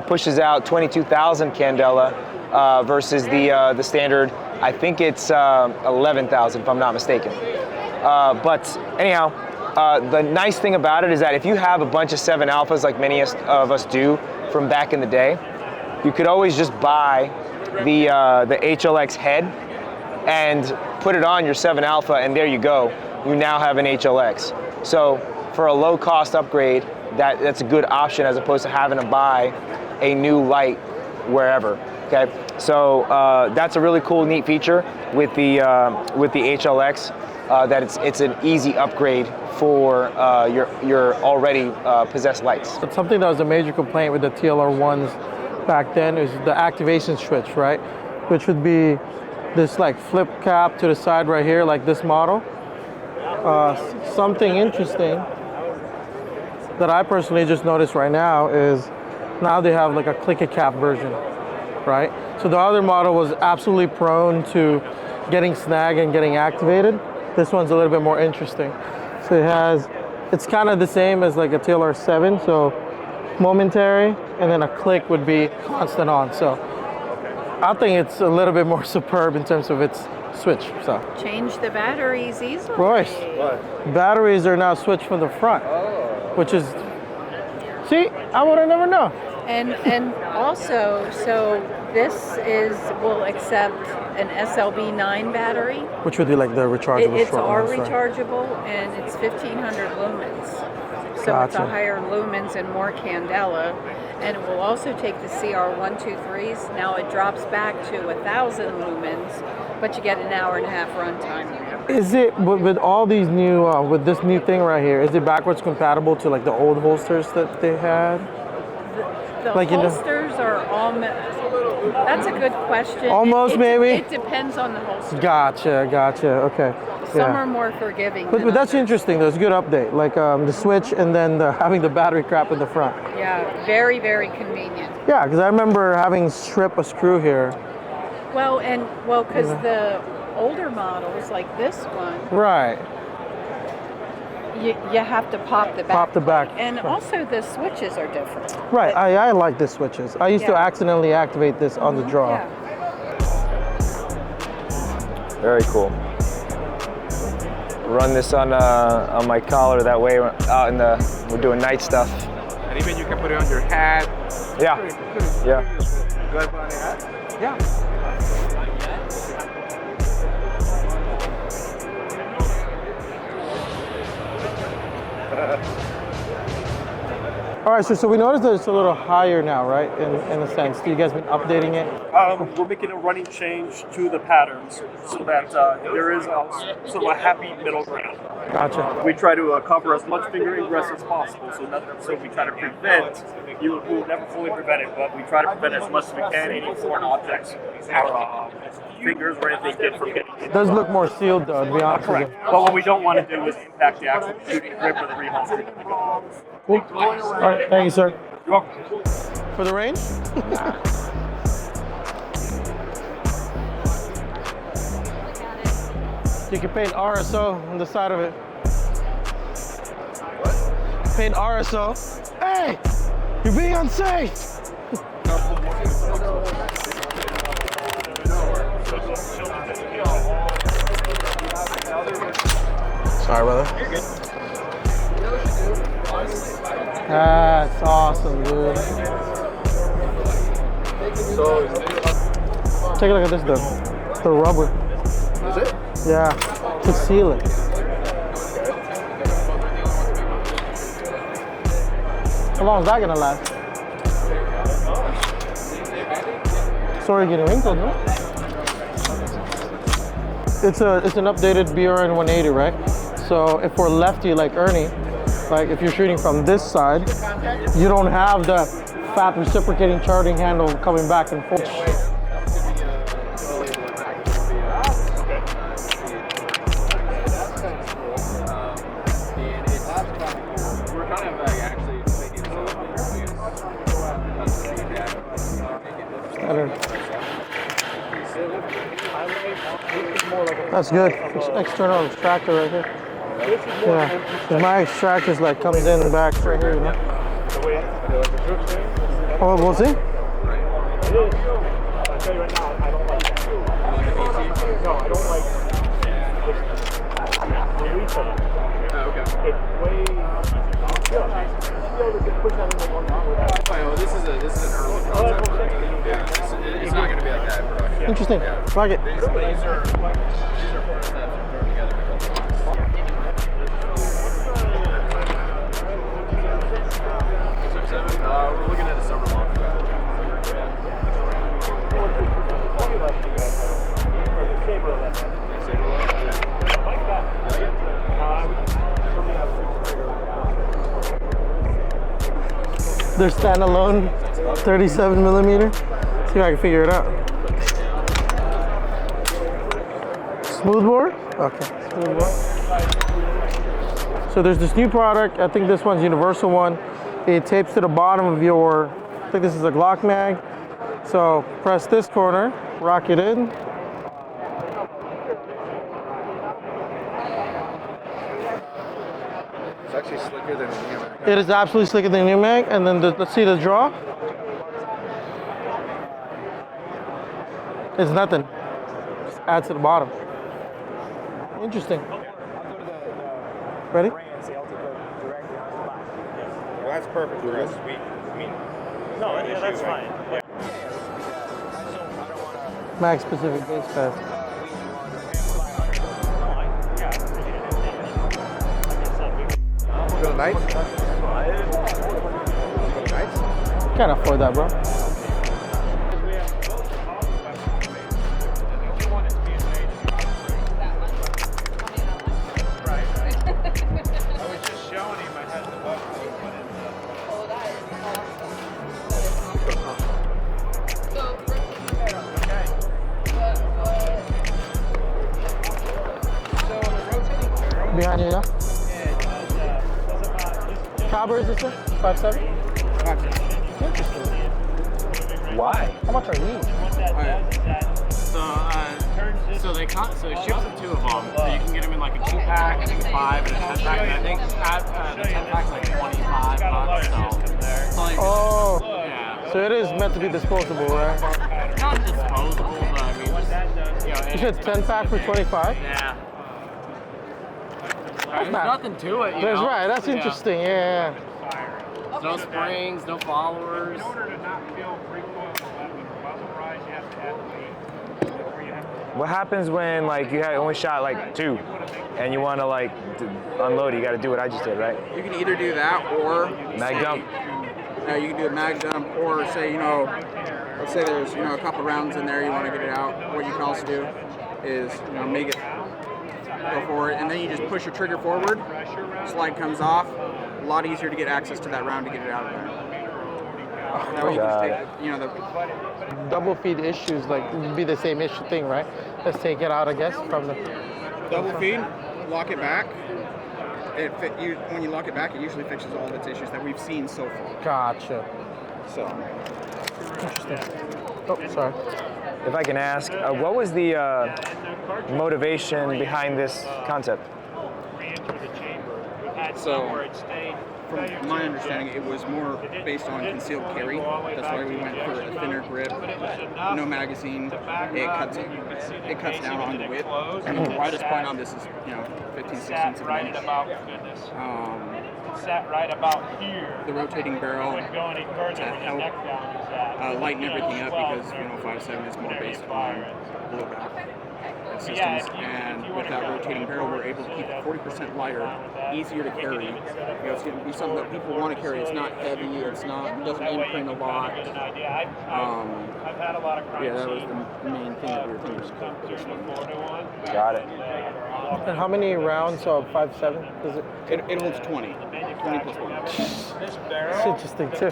Speaker 2: pushes out 22,000 candela versus the standard. I think it's 11,000 if I'm not mistaken. But anyhow, the nice thing about it is that if you have a bunch of 7 Alphas like many of us do from back in the day, you could always just buy the HLX head and put it on your 7 Alpha, and there you go. You now have an HLX. So for a low cost upgrade, that's a good option as opposed to having to buy a new light wherever. Okay, so that's a really cool, neat feature with the HLX. That it's an easy upgrade for your already possessed lights.
Speaker 1: But something that was a major complaint with the TLR1s back then is the activation switch, right? Which would be this like flip cap to the side right here, like this model. Something interesting that I personally just noticed right now is now they have like a click-a-cap version, right? So the other model was absolutely prone to getting snagged and getting activated. This one's a little bit more interesting. So it's kind of the same as like a TLR7, so momentary, and then a click would be constant on. So I think it's a little bit more superb in terms of its switch. So
Speaker 7: Change the batteries easily.
Speaker 1: Royce, batteries are now switched from the front, which is, see, I would have never known.
Speaker 7: And also, so this will accept an SLB9 battery.
Speaker 1: Which would be like the rechargeable
Speaker 7: It's
Speaker 1: short
Speaker 7: R
Speaker 1: ones, right?
Speaker 7: rechargeable, and it's 1500 lumens. So it's
Speaker 1: Gotcha.
Speaker 7: a higher lumens and more candela. And it will also take the CR123s. Now it drops back to 1000 lumens, but you get an hour and a half runtime.
Speaker 1: Is it, with all these new, with this new thing right here, is it backwards compatible to like the old holsters that they had?
Speaker 7: The
Speaker 1: Like, you know-
Speaker 7: holsters are that's a good question.
Speaker 1: Almost, maybe?
Speaker 7: It depends on the holster.
Speaker 1: Gotcha, okay.
Speaker 7: Some are more forgiving.
Speaker 1: But
Speaker 7: than
Speaker 1: that's
Speaker 7: others.
Speaker 1: interesting, though. It's a good update. Like the switch and then having the battery crap in the front.
Speaker 7: Yeah, very, very convenient.
Speaker 1: Yeah, because I remember having strip a screw here.
Speaker 7: Well, because the older models like this one,
Speaker 1: Right.
Speaker 7: you have to pop the back.
Speaker 1: Pop the back.
Speaker 7: And also the switches are different.
Speaker 1: Right, I like the switches. I used to
Speaker 7: Yeah.
Speaker 1: accidentally activate this on the draw.
Speaker 7: Yeah.
Speaker 2: Very cool. Run this on my collar. That way, we're out we're doing night stuff.
Speaker 8: And even you can put it on your hat.
Speaker 2: Yeah, yeah.
Speaker 8: Go ahead, put on your hat.
Speaker 1: Yeah. All right, so we noticed that it's a little higher now, right? In a sense, you guys been updating it.
Speaker 9: We're making a running change to the patterns so that there is sort of a happy middle ground.
Speaker 1: Gotcha.
Speaker 9: We try to cover as much finger ingress as possible, so we try to prevent. We'll never fully prevent it, but we try to prevent as much as we can any foreign objects or fingers or anything from getting in.
Speaker 1: It does look more sealed, though, to be honest with
Speaker 9: Correct.
Speaker 1: you.
Speaker 9: But what we don't want to do is impact the actual shooting grip or the reholstering.
Speaker 1: Cool. All right, thank you, sir.
Speaker 9: You're welcome.
Speaker 1: For the range? You can paint RSO on the side of it. What? Paint RSO. Hey! You're being unsafe! Sorry, brother. That's awesome, dude. Take a look at this, though. The rubber.
Speaker 6: Is it?
Speaker 1: Yeah, to seal it. How long is that gonna last? Sorry, getting wrinkled, no? It's an updated BRN 180, right? So if we're lefty like Ernie, like if you're shooting from this side, you don't have the fat reciprocating charging handle coming back and forth. That's good. External extractor right here. Yeah. 'Cause my extractor's like comes in the back right here, you know. Oh, we'll see.
Speaker 8: This is an early concept. Yeah, it's not going to be like that in production.
Speaker 1: Interesting. Like it.
Speaker 8: These are prototypes thrown together. We're looking at a summer launch.
Speaker 1: They're standalone 37 millimeter. See if I can figure it out. Smoothbore? Okay, smoothbore. So there's this new product. I think this one's universal one. It tapes to the bottom of your, I think this is a Glock mag. So press this corner, rock it in.
Speaker 6: It's actually slicker than the new mag.
Speaker 1: It is absolutely slicker than the new mag. And then let's see the draw. It's nothing. Just add to the bottom. Interesting. Ready?
Speaker 6: Well, that's perfect. That's sweet.
Speaker 9: No, yeah, that's fine. Yeah.
Speaker 1: Mag specific base pass.
Speaker 6: Real nice. Nice.
Speaker 1: Can't afford that, bro. Behind you, yeah? Caliber is this one? 5.7? Interesting.
Speaker 2: Why?
Speaker 1: How much are these?
Speaker 10: So they it ships in 2 of them. So you can get them in like a 2-pack, I think 5, and a 10-pack. And I think the 10-pack's like $25. So like,
Speaker 1: Oh,
Speaker 10: yeah.
Speaker 1: so it is meant to be disposable, right?
Speaker 10: Not disposable, but I mean, just,
Speaker 1: You said 10-pack for 25?
Speaker 10: Yeah. There's nothing to it, you
Speaker 1: That's
Speaker 10: know?
Speaker 1: right, that's interesting, yeah.
Speaker 10: No springs, no followers.
Speaker 2: What happens when like you had only shot like 2 and you want to like unload it? You got to do what I just did, right?
Speaker 11: You can either do that or
Speaker 2: Mag dump.
Speaker 11: You can do a mag dump, or say, let's say there's, a couple rounds in there, you want to get it out. What you can also do is, make it go forward, and then you just push your trigger forward, slide comes off. A lot easier to get access to that round to get it out of there. That way you can just take,
Speaker 1: Double feed issues, like, would be the same issue thing, right? Let's take it out, I guess, from the...
Speaker 11: Double feed, lock it back. When you lock it back, it usually fixes all of its issues that we've seen so far.
Speaker 1: Gotcha.
Speaker 11: So.
Speaker 1: Interesting. Oh, sorry.
Speaker 2: If I can ask, what was the motivation behind this concept?
Speaker 11: So, from my understanding, it was more based on concealed carry. That's why we went for a thinner grip, no magazine. It cuts down on the width. I mean, the widest point on this is 15/16 of an inch.
Speaker 9: Sat right about here.
Speaker 11: The rotating barrel to help lighten everything up, because 5.7 is more based on blowback systems, and with that rotating barrel, we're able to keep it 40% lighter, easier to carry. It's going to be something that people want to carry. It's not heavy. It doesn't imprint a lot. Yeah, that was the main thing that we were thinking.
Speaker 2: Got it.
Speaker 1: And how many rounds of 5.7 does it?
Speaker 11: It holds 20. 20 plus 1.
Speaker 1: It's interesting too.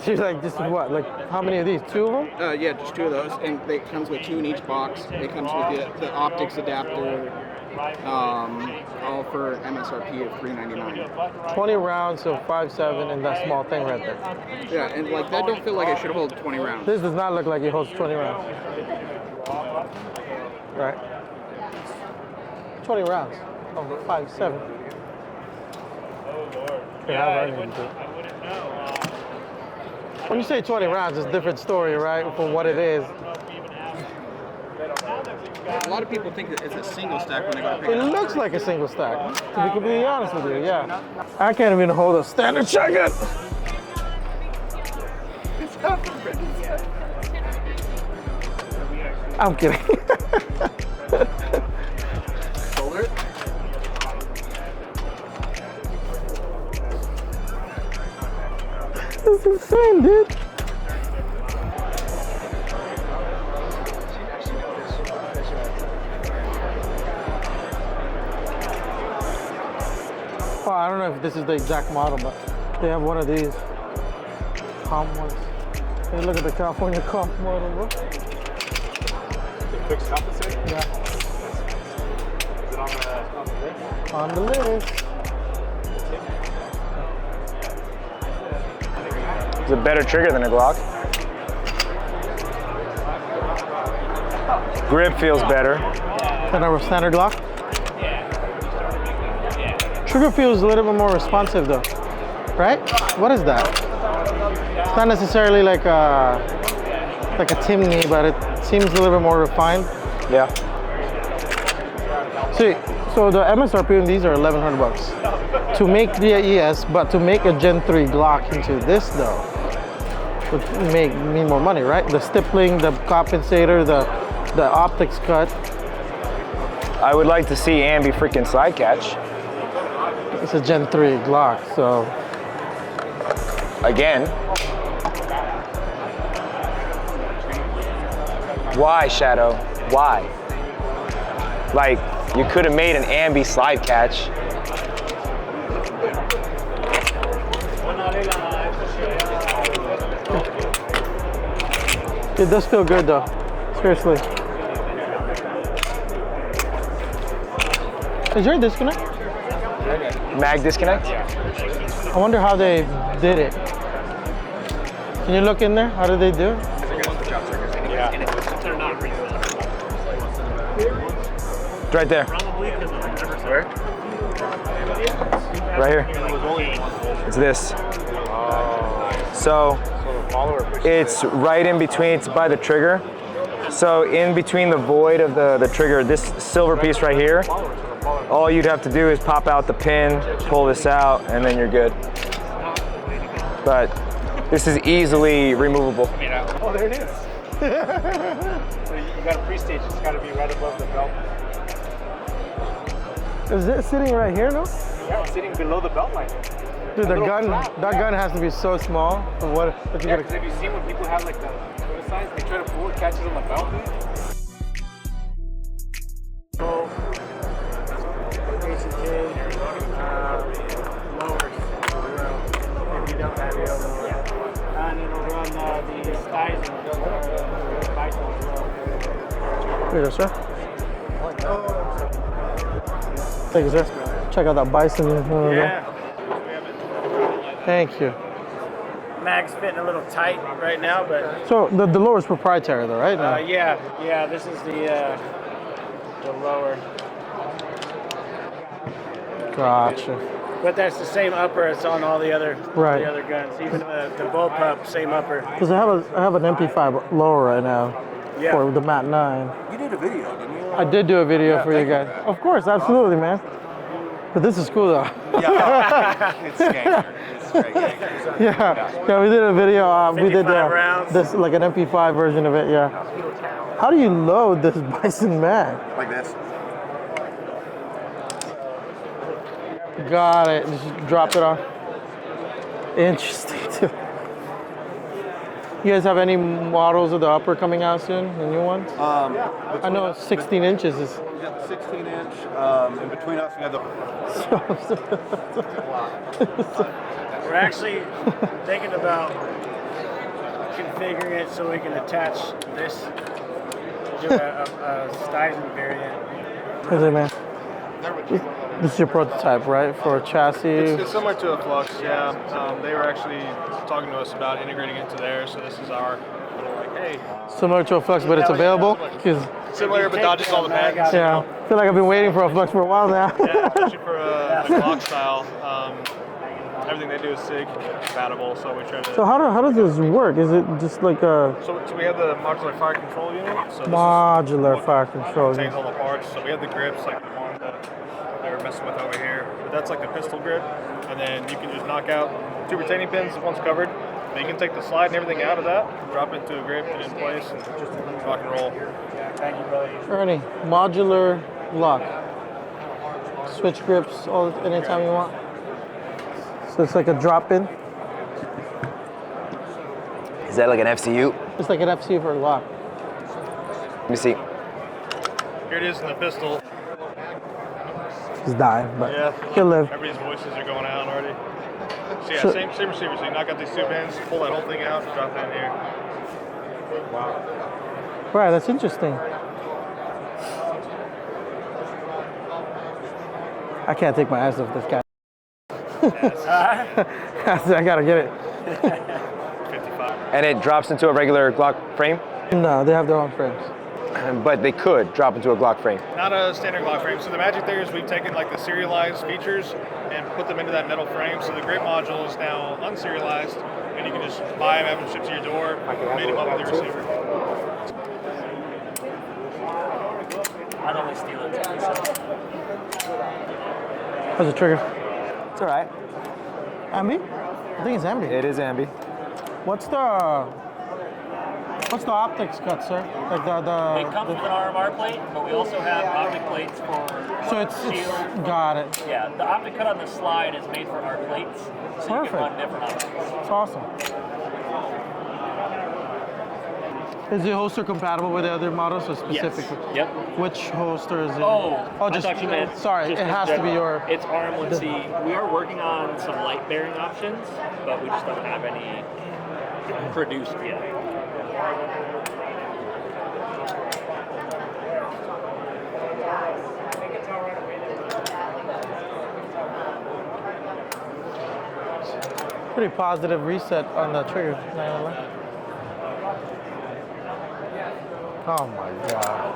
Speaker 1: She's like, this is what? Like, how many of these? 2 of them?
Speaker 11: Yeah, just 2 of those, and it comes with 2 in each box. It comes with the optics adapter, all for MSRP of $399.
Speaker 1: 20 rounds of 5.7 and that small thing right there.
Speaker 11: Yeah, and like that don't feel like it should hold 20 rounds.
Speaker 1: This does not look like it holds 20 rounds. Right. 20 rounds of 5.7. When you say 20 rounds, it's a different story, right? For what it is.
Speaker 11: A lot of people think that it's a single stack when they go to pick
Speaker 1: It looks like a single stack, to be completely honest with you, yeah. I can't even hold a standard shotgun. I'm kidding.
Speaker 11: Shoulder.
Speaker 1: This is insane, dude. if this is the exact model, but they have one of these comp ones. Hey, look at the California comp model, bro.
Speaker 5: Fixed compensate?
Speaker 1: Yeah.
Speaker 5: Is it on the list?
Speaker 1: On the list.
Speaker 2: It's a better trigger than a Glock. Grip feels better.
Speaker 1: Than a standard Glock. Trigger feels a little bit more responsive though, right? What is that? It's not necessarily like a Timney, but it seems a little bit more refined.
Speaker 2: Yeah.
Speaker 1: See, so the MSRP on these are $1,100 to make the ES, but to make a Gen 3 Glock into this though would mean more money, right? The stippling, the compensator, the optics cut.
Speaker 2: I would like to see ambi freaking slide catch.
Speaker 1: It's a Gen 3 Glock, so.
Speaker 2: Again. Why, Shadow? Why? Like, you could have made an ambi slide catch.
Speaker 1: It does feel good though, seriously. Is there a disconnect?
Speaker 2: Mag disconnect?
Speaker 1: I wonder how they did it. Can you look in there? How did they do it?
Speaker 5: Yeah.
Speaker 2: It's right there.
Speaker 5: Where?
Speaker 2: Right here. It's this. So it's right in between, it's by the trigger. So in between the void of the trigger, this silver piece right here, all you'd have to do is pop out the pin, pull this out, and then you're good. But this is easily removable.
Speaker 5: Oh, there it is. So you got a pre-stage, it's got to be right above the belt.
Speaker 1: Is it sitting right here, no?
Speaker 5: Yeah, it's sitting below the belt line.
Speaker 1: Dude, that gun has to be so small. What you
Speaker 5: Yeah, because if you see when people have like the signs, they try to pull it, catch it on the belt.
Speaker 10: So, HK, lowers. If you don't have it, and it'll run the thighs and bicep as well.
Speaker 1: Here you go, sir. Thank you, sir. Check out that bison.
Speaker 10: Yeah.
Speaker 1: Thank you.
Speaker 10: Mag's fitting a little tight right now, but
Speaker 1: So the lower is proprietary though, right? No.
Speaker 10: yeah, this is the lower.
Speaker 1: Gotcha.
Speaker 10: But that's the same upper as on all the other
Speaker 1: Right.
Speaker 10: the other guns. Even the bullpup, same upper.
Speaker 1: Because I have an MP5 lower right now
Speaker 10: Yeah.
Speaker 1: for the Mat 9.
Speaker 6: You did a video, didn't you?
Speaker 1: I did do a video for you guys. Of course, absolutely, man. But this is cool though.
Speaker 6: Yeah. It's gangster. It's straight gangster.
Speaker 1: Yeah, we did a video. We did
Speaker 10: 55 rounds.
Speaker 1: this like an MP5 version of it. Yeah. How do you load this Bison mag?
Speaker 6: Like this.
Speaker 1: Got it. Just drop it on. Interesting too. You guys have any models of the upper coming out soon? The new ones? I know it's 16 inches.
Speaker 6: We got the 16-inch. In between us, we have the.
Speaker 10: We're actually thinking about configuring it so we can attach this to a Stizen variant.
Speaker 1: Is it, man? This is your prototype, right? For a chassis?
Speaker 12: It's similar to a Flux, yeah. They were actually talking to us about integrating into theirs, so this is our little like, hey.
Speaker 1: Similar to a Flux, but it's available?
Speaker 12: Similar, but dodges all the patents.
Speaker 1: Yeah, I feel like I've been waiting for a Flux for a while now.
Speaker 12: Yeah, especially for a Glock style. Everything they do is SIG compatible, so we try to.
Speaker 1: So how does this work? Is it just like a
Speaker 12: So we have the modular fire control unit. So this
Speaker 1: modular fire control
Speaker 12: contains
Speaker 1: unit?
Speaker 12: all the parts. So we have the grips, like the one that they were messing with over here. But that's like the pistol grip, and then you can just knock out 2 retaining pins if one's covered. Then you can take the slide and everything out of that, drop it into a grip, get it in place, and just rock and roll.
Speaker 10: Thank you, brother.
Speaker 1: Ernie, modular lock. Switch grips all anytime you want. So it's like a drop-in.
Speaker 2: Is that like an FCU?
Speaker 1: It's like an FCU for a lock.
Speaker 2: Let me see.
Speaker 12: Here it is in the pistol.
Speaker 1: He's dying, but
Speaker 12: Yeah.
Speaker 1: he'll live.
Speaker 12: Everybody's voices are going out already. So yeah,
Speaker 1: So-
Speaker 12: same receiver. So you knock out these two pins, pull that whole thing out, drop it in here. Wow.
Speaker 1: Right, that's interesting. I can't take my eyes off this guy. I gotta get it.
Speaker 12: 55.
Speaker 2: And it drops into a regular Glock frame,
Speaker 1: No, they have their own frames.
Speaker 2: but they could drop into a Glock frame.
Speaker 12: Not a standard Glock frame. So the magic there is we've taken like the serialized features and put them into that metal frame. So the grip module is now unserialized, and you can just buy them, have them shipped to your door, made them up with your receiver.
Speaker 9: I'd only steal it.
Speaker 1: How's the trigger?
Speaker 2: It's all right.
Speaker 1: Ambi? I think it's Ambi.
Speaker 2: It is ambi.
Speaker 1: What's the optics cut, sir? Like
Speaker 9: It comes with an RMR plate, but we also have optic plates for
Speaker 1: So it's got it.
Speaker 9: Yeah, the optic cut on the slide is made for our plates, so you can run different optics.
Speaker 1: It's awesome. Is the holster compatible with the other models or specifically?
Speaker 9: Yes. Yep.
Speaker 1: Which holster is it?
Speaker 9: Oh,
Speaker 1: just
Speaker 9: I thought you meant
Speaker 1: sorry,
Speaker 9: just
Speaker 1: it
Speaker 9: in
Speaker 1: has to be
Speaker 9: general.
Speaker 1: your.
Speaker 9: It's arm. Let's see. We are working on some light bearing options, but we just don't have any produced yet.
Speaker 1: Pretty positive reset on the trigger. Not gonna lie. Oh my god.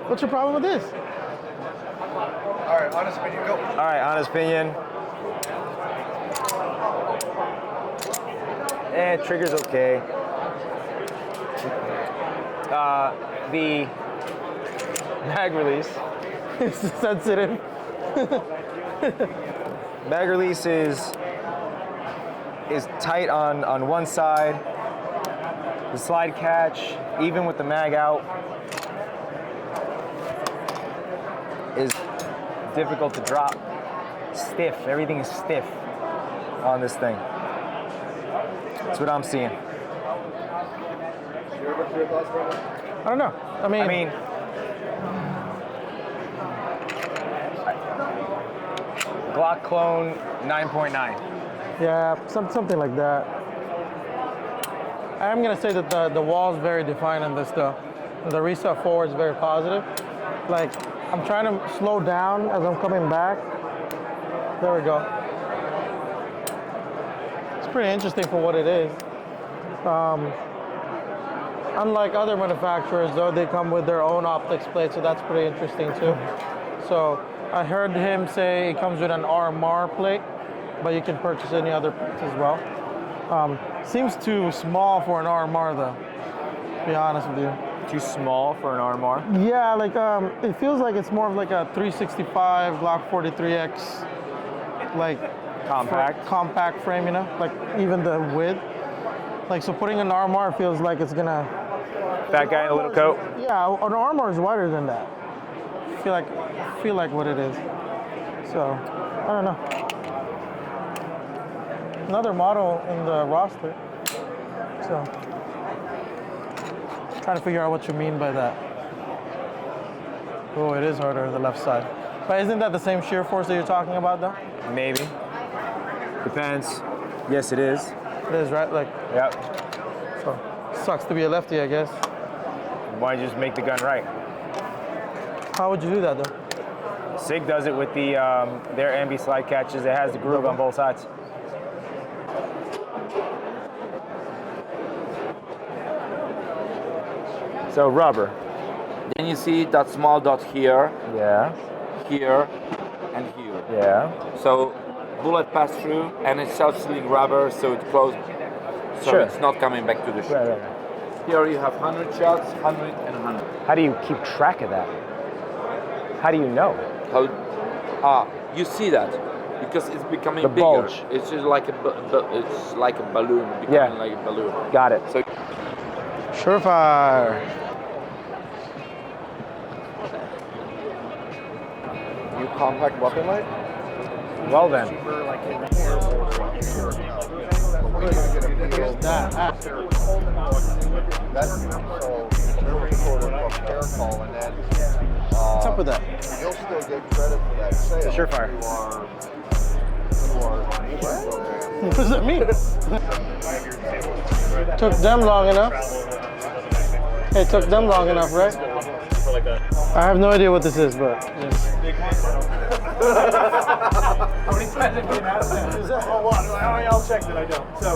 Speaker 1: What's your problem with this?
Speaker 6: All right, honest opinion, go.
Speaker 2: All right, honest opinion. Trigger's okay. The mag release.
Speaker 1: It's sensitive.
Speaker 2: Mag release is tight on one side. The slide catch, even with the mag out, is difficult to drop. Stiff. Everything is stiff on this thing. That's what I'm seeing.
Speaker 1: I don't know. I mean,
Speaker 2: Glock clone 9.9.
Speaker 1: yeah, something like that. I am gonna say that the wall is very defined in this though. And the reset forward is very positive. Like, I'm trying to slow down as I'm coming back. There we go. It's pretty interesting for what it is. Unlike other manufacturers though, they come with their own optics plate, so that's pretty interesting too. So I heard him say it comes with an RMR plate, but you can purchase any other plates as well. Seems too small for an RMR though, to be honest with you.
Speaker 2: Too small for an RMR?
Speaker 1: Yeah, like it feels like it's more of like a 365 Glock 43X, like compact frame, you know, like even the width. Like, so putting an RMR feels like it's gonna.
Speaker 2: Fat guy in a little coat?
Speaker 1: Yeah, an RMR is wider than that. Feel like what it is. So, I don't know. Another model in the roster. So, trying to figure out what you mean by that. Oh, it is harder on the left side. But isn't that the same shear force that you're talking about though?
Speaker 2: Maybe. Depends. Yes, it is.
Speaker 1: It is, right? Like.
Speaker 2: Yep.
Speaker 1: So, sucks to be a lefty, I guess.
Speaker 2: Why don't you just make the gun right?
Speaker 1: How would you do that though?
Speaker 2: Sig does it with the their ambi slide catches. It has the groove on both sides. So rubber.
Speaker 13: Then you see that small dot here.
Speaker 2: Yeah.
Speaker 13: Here and here.
Speaker 2: Yeah.
Speaker 13: So bullet pass through and it's self-sealing rubber, so it closes. So
Speaker 2: Sure.
Speaker 13: it's not coming back to the ship.
Speaker 2: Right.
Speaker 13: Here you have 100 shots, 100 and 100.
Speaker 2: How do you keep track of that? How do you know?
Speaker 13: You see that because it's becoming
Speaker 2: The
Speaker 13: bigger.
Speaker 2: bulge.
Speaker 13: It's just like a balloon, becoming like a balloon.
Speaker 2: Got it.
Speaker 13: So
Speaker 1: Surefire.
Speaker 6: You compact weapon light?
Speaker 2: Well then.
Speaker 6: really going to get a feel. That's so they're recording a pair call, and then
Speaker 1: What's up with that?
Speaker 6: you'll still get credit for that sale.
Speaker 2: The Surefire.
Speaker 1: What does that mean? Took them long enough. It took them long enough, right? I have no idea what this is, but yes.
Speaker 9: How many times have you been out of that? Oh, what? I'll check that I don't. So,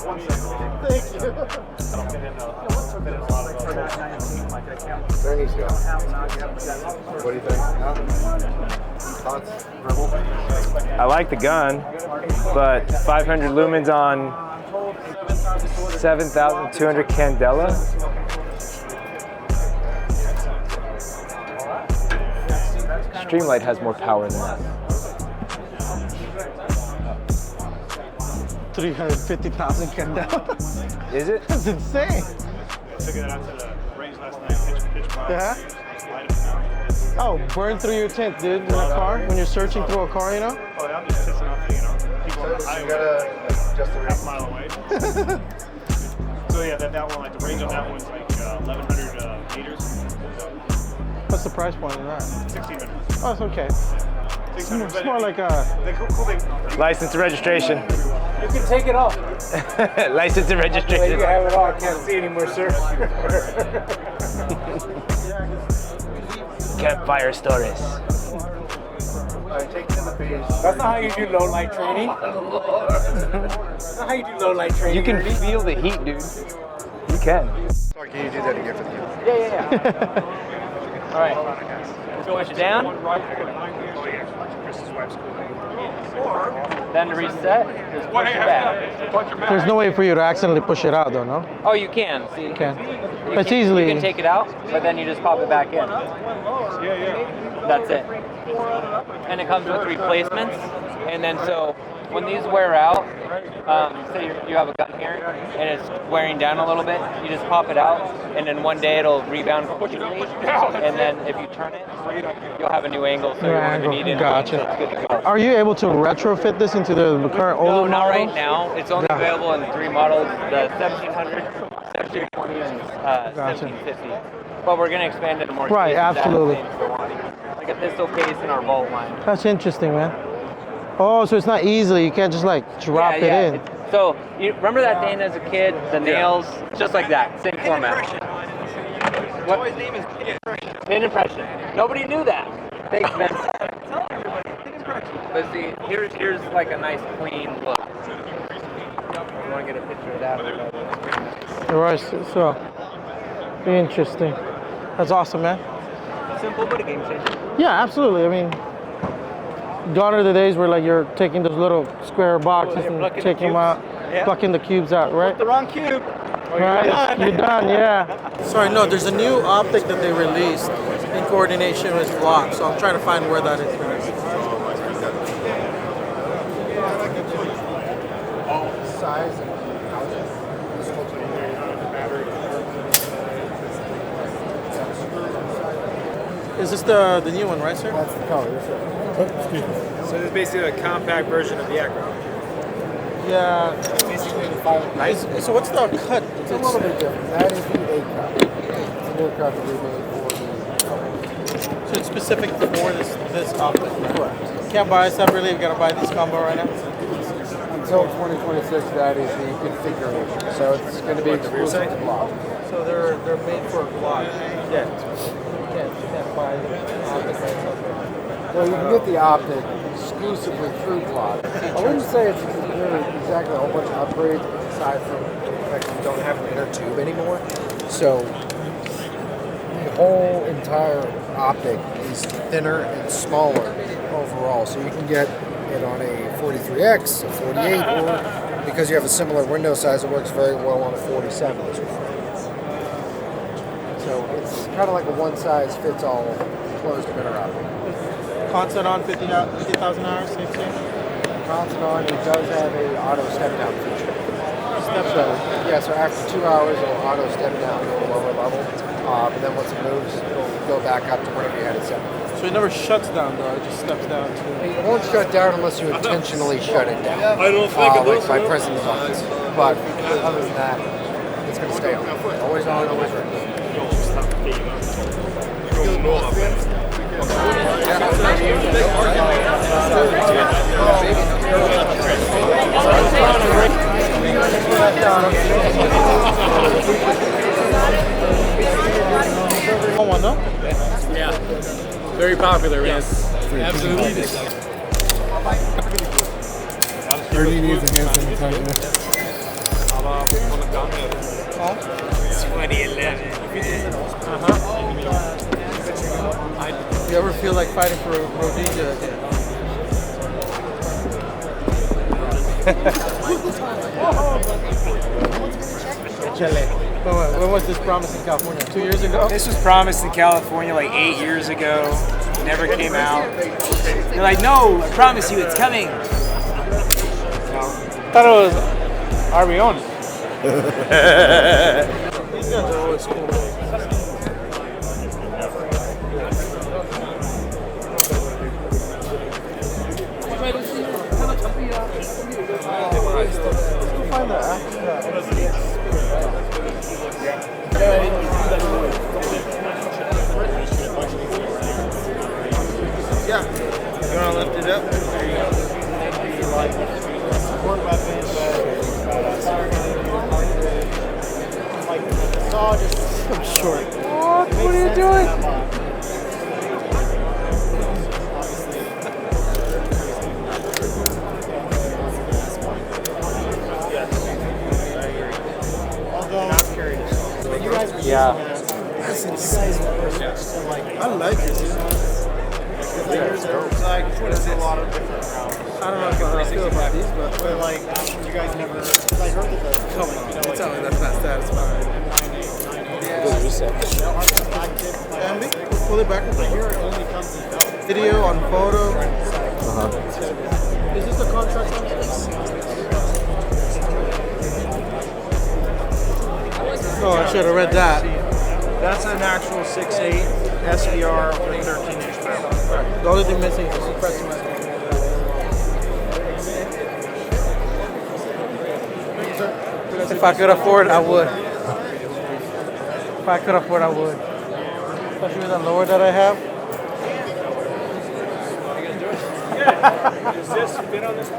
Speaker 9: 1 second. Thank you.
Speaker 6: There he's going. What do you think? Thoughts? Verbal?
Speaker 2: I like the gun, but 500 lumens on 7,200 candela. Streamlight has more power than that.
Speaker 1: 350,000 candela.
Speaker 2: Is it?
Speaker 1: That's insane.
Speaker 12: Took it out to the range last night, pitch black.
Speaker 1: Yeah? Oh, burn through your tint, dude, in a car when you're searching through a car, you know?
Speaker 12: Oh, yeah, I'm just pissing off, people on the highway.
Speaker 6: You gotta just a
Speaker 12: half mile away. So yeah, that one, like the range on that one's like 1,100 meters.
Speaker 1: What's the price point on that?
Speaker 12: 16 minutes.
Speaker 1: Oh, it's okay. It's more like a...
Speaker 12: The cool thing.
Speaker 2: License and registration.
Speaker 9: You can take it off.
Speaker 2: License and registration.
Speaker 9: You have it all. I can't see anymore, sir.
Speaker 2: Campfire stories.
Speaker 9: That's not how you do low light training. That's not how you do low light training.
Speaker 2: You can feel the heat, dude. You can.
Speaker 6: Sorry, can you do that again for the kids?
Speaker 10: Yeah. All right. Let's push it down. Then to reset, just push it back.
Speaker 1: There's no way for you to accidentally push it out, though, no?
Speaker 10: Oh, you can. See,
Speaker 1: You can.
Speaker 10: You
Speaker 1: It's
Speaker 10: can,
Speaker 1: easily...
Speaker 10: You can take it out, but then you just pop it back in. That's it. And it comes with replacements. And then so when these wear out, say you have a gun here and it's wearing down a little bit, you just pop it out, and then one day it'll rebound completely. And then if you turn it, you'll have a new angle, so you won't even need it.
Speaker 1: Gotcha.
Speaker 10: So it's good to go.
Speaker 1: Are you able to retrofit this into the current older
Speaker 10: No, not right
Speaker 1: models?
Speaker 10: now. It's only available in 3 models: the 1700, 1720, and 1750. But we're going to expand it to more.
Speaker 1: Right,
Speaker 10: cases
Speaker 1: absolutely.
Speaker 10: as things go on. Like a pistol case in our vault line.
Speaker 1: That's interesting, man. Oh, so it's not easily. You can't just like drop it in.
Speaker 10: So you remember that Dana as a kid, the nails, just like that, same format. What? His name is Pin Impression. Pin Impression. Nobody knew that. Thanks, man. But see, here's like a nice clean look. You want to get a picture of that?
Speaker 1: Right, so interesting. That's awesome, man.
Speaker 10: Simple, but a game changer.
Speaker 1: Yeah, absolutely. I mean, gone are the days where like you're taking those little square boxes and taking them out, plucking the cubes out, right?
Speaker 9: The wrong cube.
Speaker 1: Right, you're done, yeah. Sorry, no, there's a new optic that they released in coordination with Glock, so I'm trying to find where that is.
Speaker 6: Size and
Speaker 1: Is this the new one, right, sir?
Speaker 6: that's the color. Excuse me.
Speaker 9: So this is basically a compact version of the Acro.
Speaker 1: Yeah.
Speaker 6: Basically the 5.
Speaker 1: So what's the cut?
Speaker 6: It's a little bit different. That is the A cut. It's a new cut that we made for the.
Speaker 1: So it's specific for this optic.
Speaker 6: Correct.
Speaker 1: Can't buy it separately. You gotta buy this combo right now.
Speaker 6: Until 2026, that is the configuration. So it's going to be exclusive to Glock.
Speaker 1: So they're made for a Glock. Yeah. You can't buy the optic by itself.
Speaker 6: Well, you can get the optic exclusively through Glock. I wouldn't say it's really exactly a whole bunch of upgrades, aside from the fact that you don't have an inner tube anymore. So the whole entire optic is thinner and smaller overall. So you can get it on a 43X, a 48, or because you have a similar window size, it works very well on a 47 as well. So it's kind of like a one-size-fits-all closed emitter optic.
Speaker 1: Constant on 50,000 hours, same thing?
Speaker 6: Constant on, it does have a auto step-down feature. So after 2 hours, it'll auto step down to a lower level. But then once it moves, it'll go back up to wherever you had it set.
Speaker 1: So it never shuts down though, it just steps down to...
Speaker 6: It won't shut down unless you intentionally shut it down.
Speaker 12: I don't think it
Speaker 6: like
Speaker 12: does,
Speaker 6: by
Speaker 12: no.
Speaker 6: pressing the buttons. But other than that, it's going to stay on. Always on, always ready.
Speaker 8: Yeah. Very popular, man. Absolutely.
Speaker 6: Ernie needs a hand sanitizer.
Speaker 8: 2011.
Speaker 1: You ever feel like fighting for Rhodesia again? When was this promised in California? 2 years ago?
Speaker 14: This was promised in California like 8 years ago. Never came out. They're like, no, I promise you, it's coming.
Speaker 1: Thought it was Arion. These guys are always cool. Find that after that. Yeah. You want to lift it up? There you go. Support weapons. Like, it's all just so short. What are you doing?
Speaker 10: Yeah.
Speaker 1: That's insane. I like it. It's like, there's a lot of different rounds. I don't know how I feel about these, but like, you guys never. Because I heard that the. Come on, tell me that's not satisfying. Andy, pull it back over here. It only comes in video on photo. Is this the contract on this? Oh, I should have read that.
Speaker 12: That's an actual 6.8 SVR with 13-inch barrel.
Speaker 1: The only thing missing is the suppressor. If I could afford, I would. If I could afford, I would. Especially with the lower that I have.
Speaker 12: Does this fit on this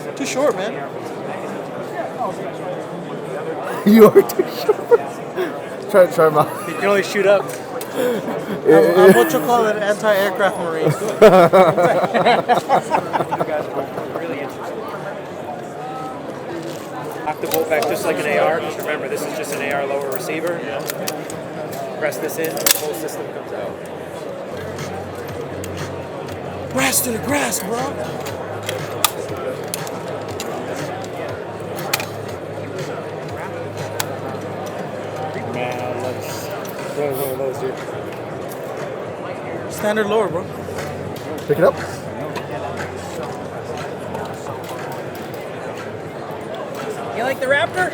Speaker 12: one?
Speaker 1: Too short, man.
Speaker 6: You are too short. Try them out.
Speaker 1: You can only shoot up. I'm what you call an anti-aircraft marine.
Speaker 14: Lock the bolt back just like an AR. Just remember, this is just an AR lower receiver. Press this in, the whole system comes out.
Speaker 1: Grass to the grass, bro.
Speaker 14: Man, let's one of those, dude.
Speaker 1: Standard lower, bro.
Speaker 6: Pick it up.
Speaker 14: You like the Raptor?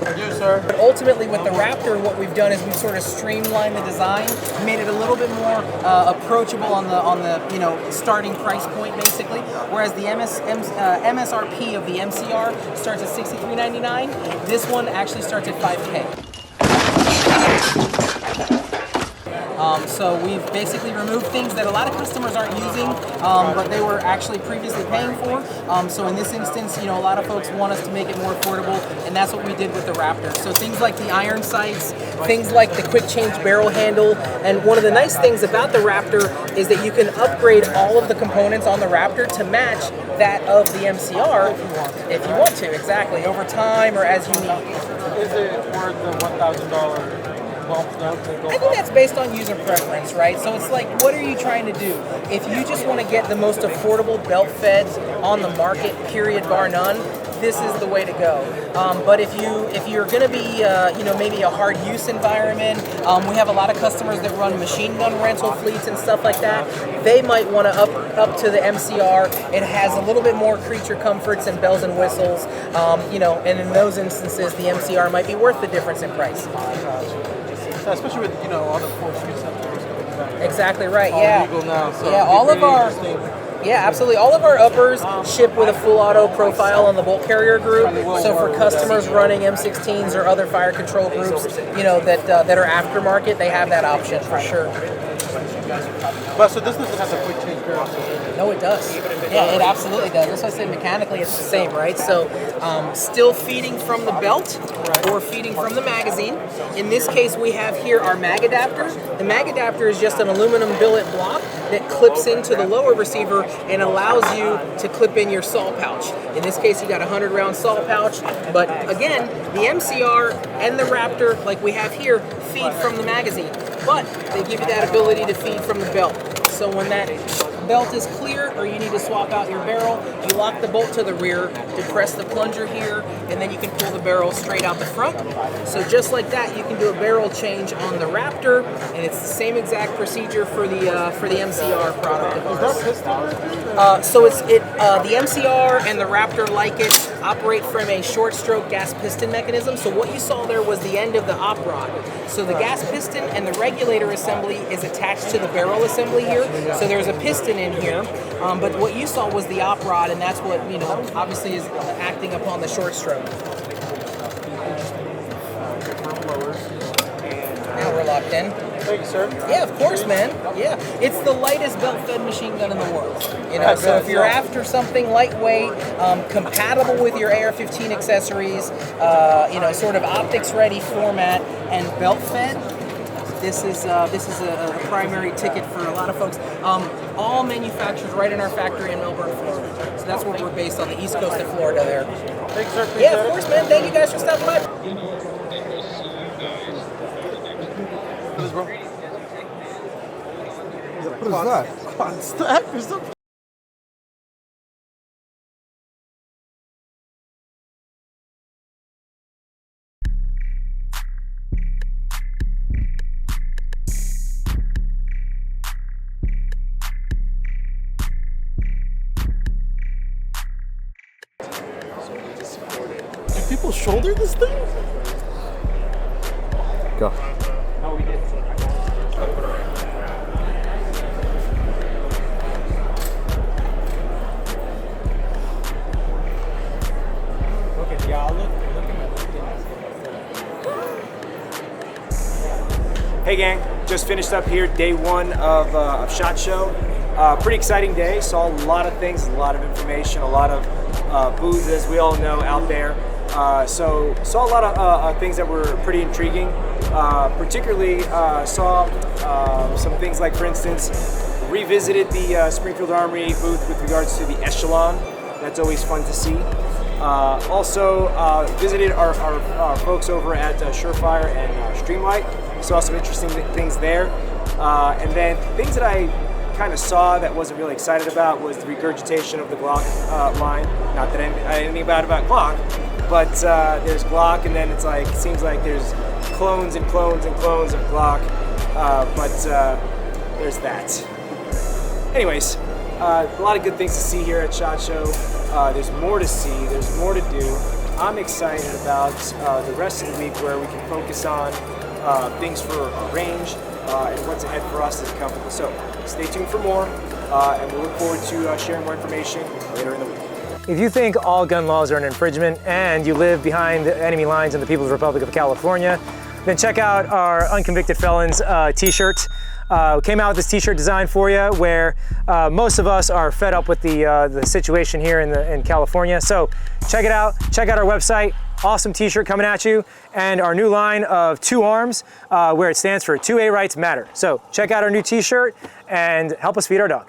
Speaker 1: I do, sir.
Speaker 14: But ultimately, with the Raptor, what we've done is we've sort of streamlined the design, made it a little bit more approachable on the starting price point, basically. Whereas the MSRP of the MCR starts at $63.99. This one actually starts at $5K. So we've basically removed things that a lot of customers aren't using, but they were actually previously paying for. So in this instance, a lot of folks want us to make it more affordable, and that's what we did with the Raptor. So things like the iron sights, things like the quick change barrel handle, and one of the nice things about the Raptor is that you can upgrade all of the components on the Raptor to match that of the MCR if you want to, exactly, over time or as you need.
Speaker 1: Is it worth the $1,000?
Speaker 14: I think that's based on user preference, right? So it's like, what are you trying to do? If you just want to get the most affordable belt feds on the market, period, bar none, this is the way to go. But if you're going to be, maybe a hard use environment, we have a lot of customers that run machine gun rental fleets and stuff like that. They might want to up to the MCR. It has a little bit more creature comforts and bells and whistles, and in those instances, the MCR might be worth the difference in price.
Speaker 6: Especially with, you know, all the force receptors coming back.
Speaker 14: Exactly right.
Speaker 6: All
Speaker 14: Yeah.
Speaker 6: legal now, so
Speaker 14: yeah.
Speaker 6: it'd be
Speaker 14: All of
Speaker 6: pretty
Speaker 14: our.
Speaker 6: interesting.
Speaker 14: Yeah, absolutely. All of our uppers ship with a full auto profile on the bolt carrier group. So for customers running M16s or other fire control groups, you know, that are aftermarket, they have that option for sure.
Speaker 6: But so this doesn't have a quick change barrel system.
Speaker 14: No, it does. Yeah, it absolutely does. That's why I say mechanically it's the same, right? So still feeding from the belt or feeding from the magazine. In this case, we have here our mag adapter. The mag adapter is just an aluminum billet block that clips into the lower receiver and allows you to clip in your saw pouch. In this case, you got a 100-round saw pouch. But again, the MCR and the Raptor, like we have here, feed from the magazine. But they give you that ability to feed from the belt. So when that belt is clear or you need to swap out your barrel, you lock the bolt to the rear, depress the plunger here, and then you can pull the barrel straight out the front. So just like that, you can do a barrel change on the Raptor, and it's the same exact procedure for the MCR product of ours. So the MCR and the Raptor, like it, operate from a short stroke gas piston mechanism. So what you saw there was the end of the op rod. So the gas piston and the regulator assembly is attached to the barrel assembly here. So there's a piston in here, but what you saw was the op rod, and that's what, you know, obviously is acting upon the short stroke. Now we're locked in.
Speaker 6: Thank you, sir.
Speaker 14: Yeah, of course, man. Yeah, it's the lightest belt-fed machine gun in the world. You know, so if you're after something lightweight, compatible with your AR-15 accessories, you know, sort of optics-ready format, and belt-fed, this is a primary ticket for a lot of folks. All manufactured right in our factory in Melbourne, Florida. So that's where we're based, on the east coast of Florida there.
Speaker 6: Thanks, sir.
Speaker 14: Yeah, of course, man. Thank you guys for stopping by.
Speaker 6: What is that? Quad stack or something? Do people shoulder this thing?
Speaker 13: Go.
Speaker 14: No, we did. Okay, yeah, I'll look
Speaker 2: Hey gang, just finished up here, day one of SHOT Show. Pretty exciting day, saw a lot of things, a lot of information, a lot of booths, as we all know, out there. So saw a lot of things that were pretty intriguing. Particularly saw some things like, for instance, revisited the Springfield Armory booth with regards to the Echelon. That's always fun to see. Also visited our folks over at Surefire and Streamlight. Saw some interesting things there. And then things that I kind of saw that wasn't really excited about was the regurgitation of the Glock line. Not that anything bad about Glock, but there's Glock, and then it's like, it seems like there's clones and clones and clones of Glock, but there's that. Anyways, a lot of good things to see here at SHOT Show. There's more to see, there's more to do. I'm excited about the rest of the week, where we can focus on things for our range and what's ahead for us as a company. So stay tuned for more, and we look forward to sharing more information later in the week. If you think all gun laws are an infringement and you live behind the enemy lines in the People's Republic of California, then check out our Unconvicted Felons t-shirt. We came out with this t-shirt design for you, where most of us are fed up with the situation here in California. So check it out. Check out our website. Awesome t-shirt coming at you, and our new line of 2 arms, where it stands for 2A Rights Matter. So check out our new t-shirt and help us feed our dog.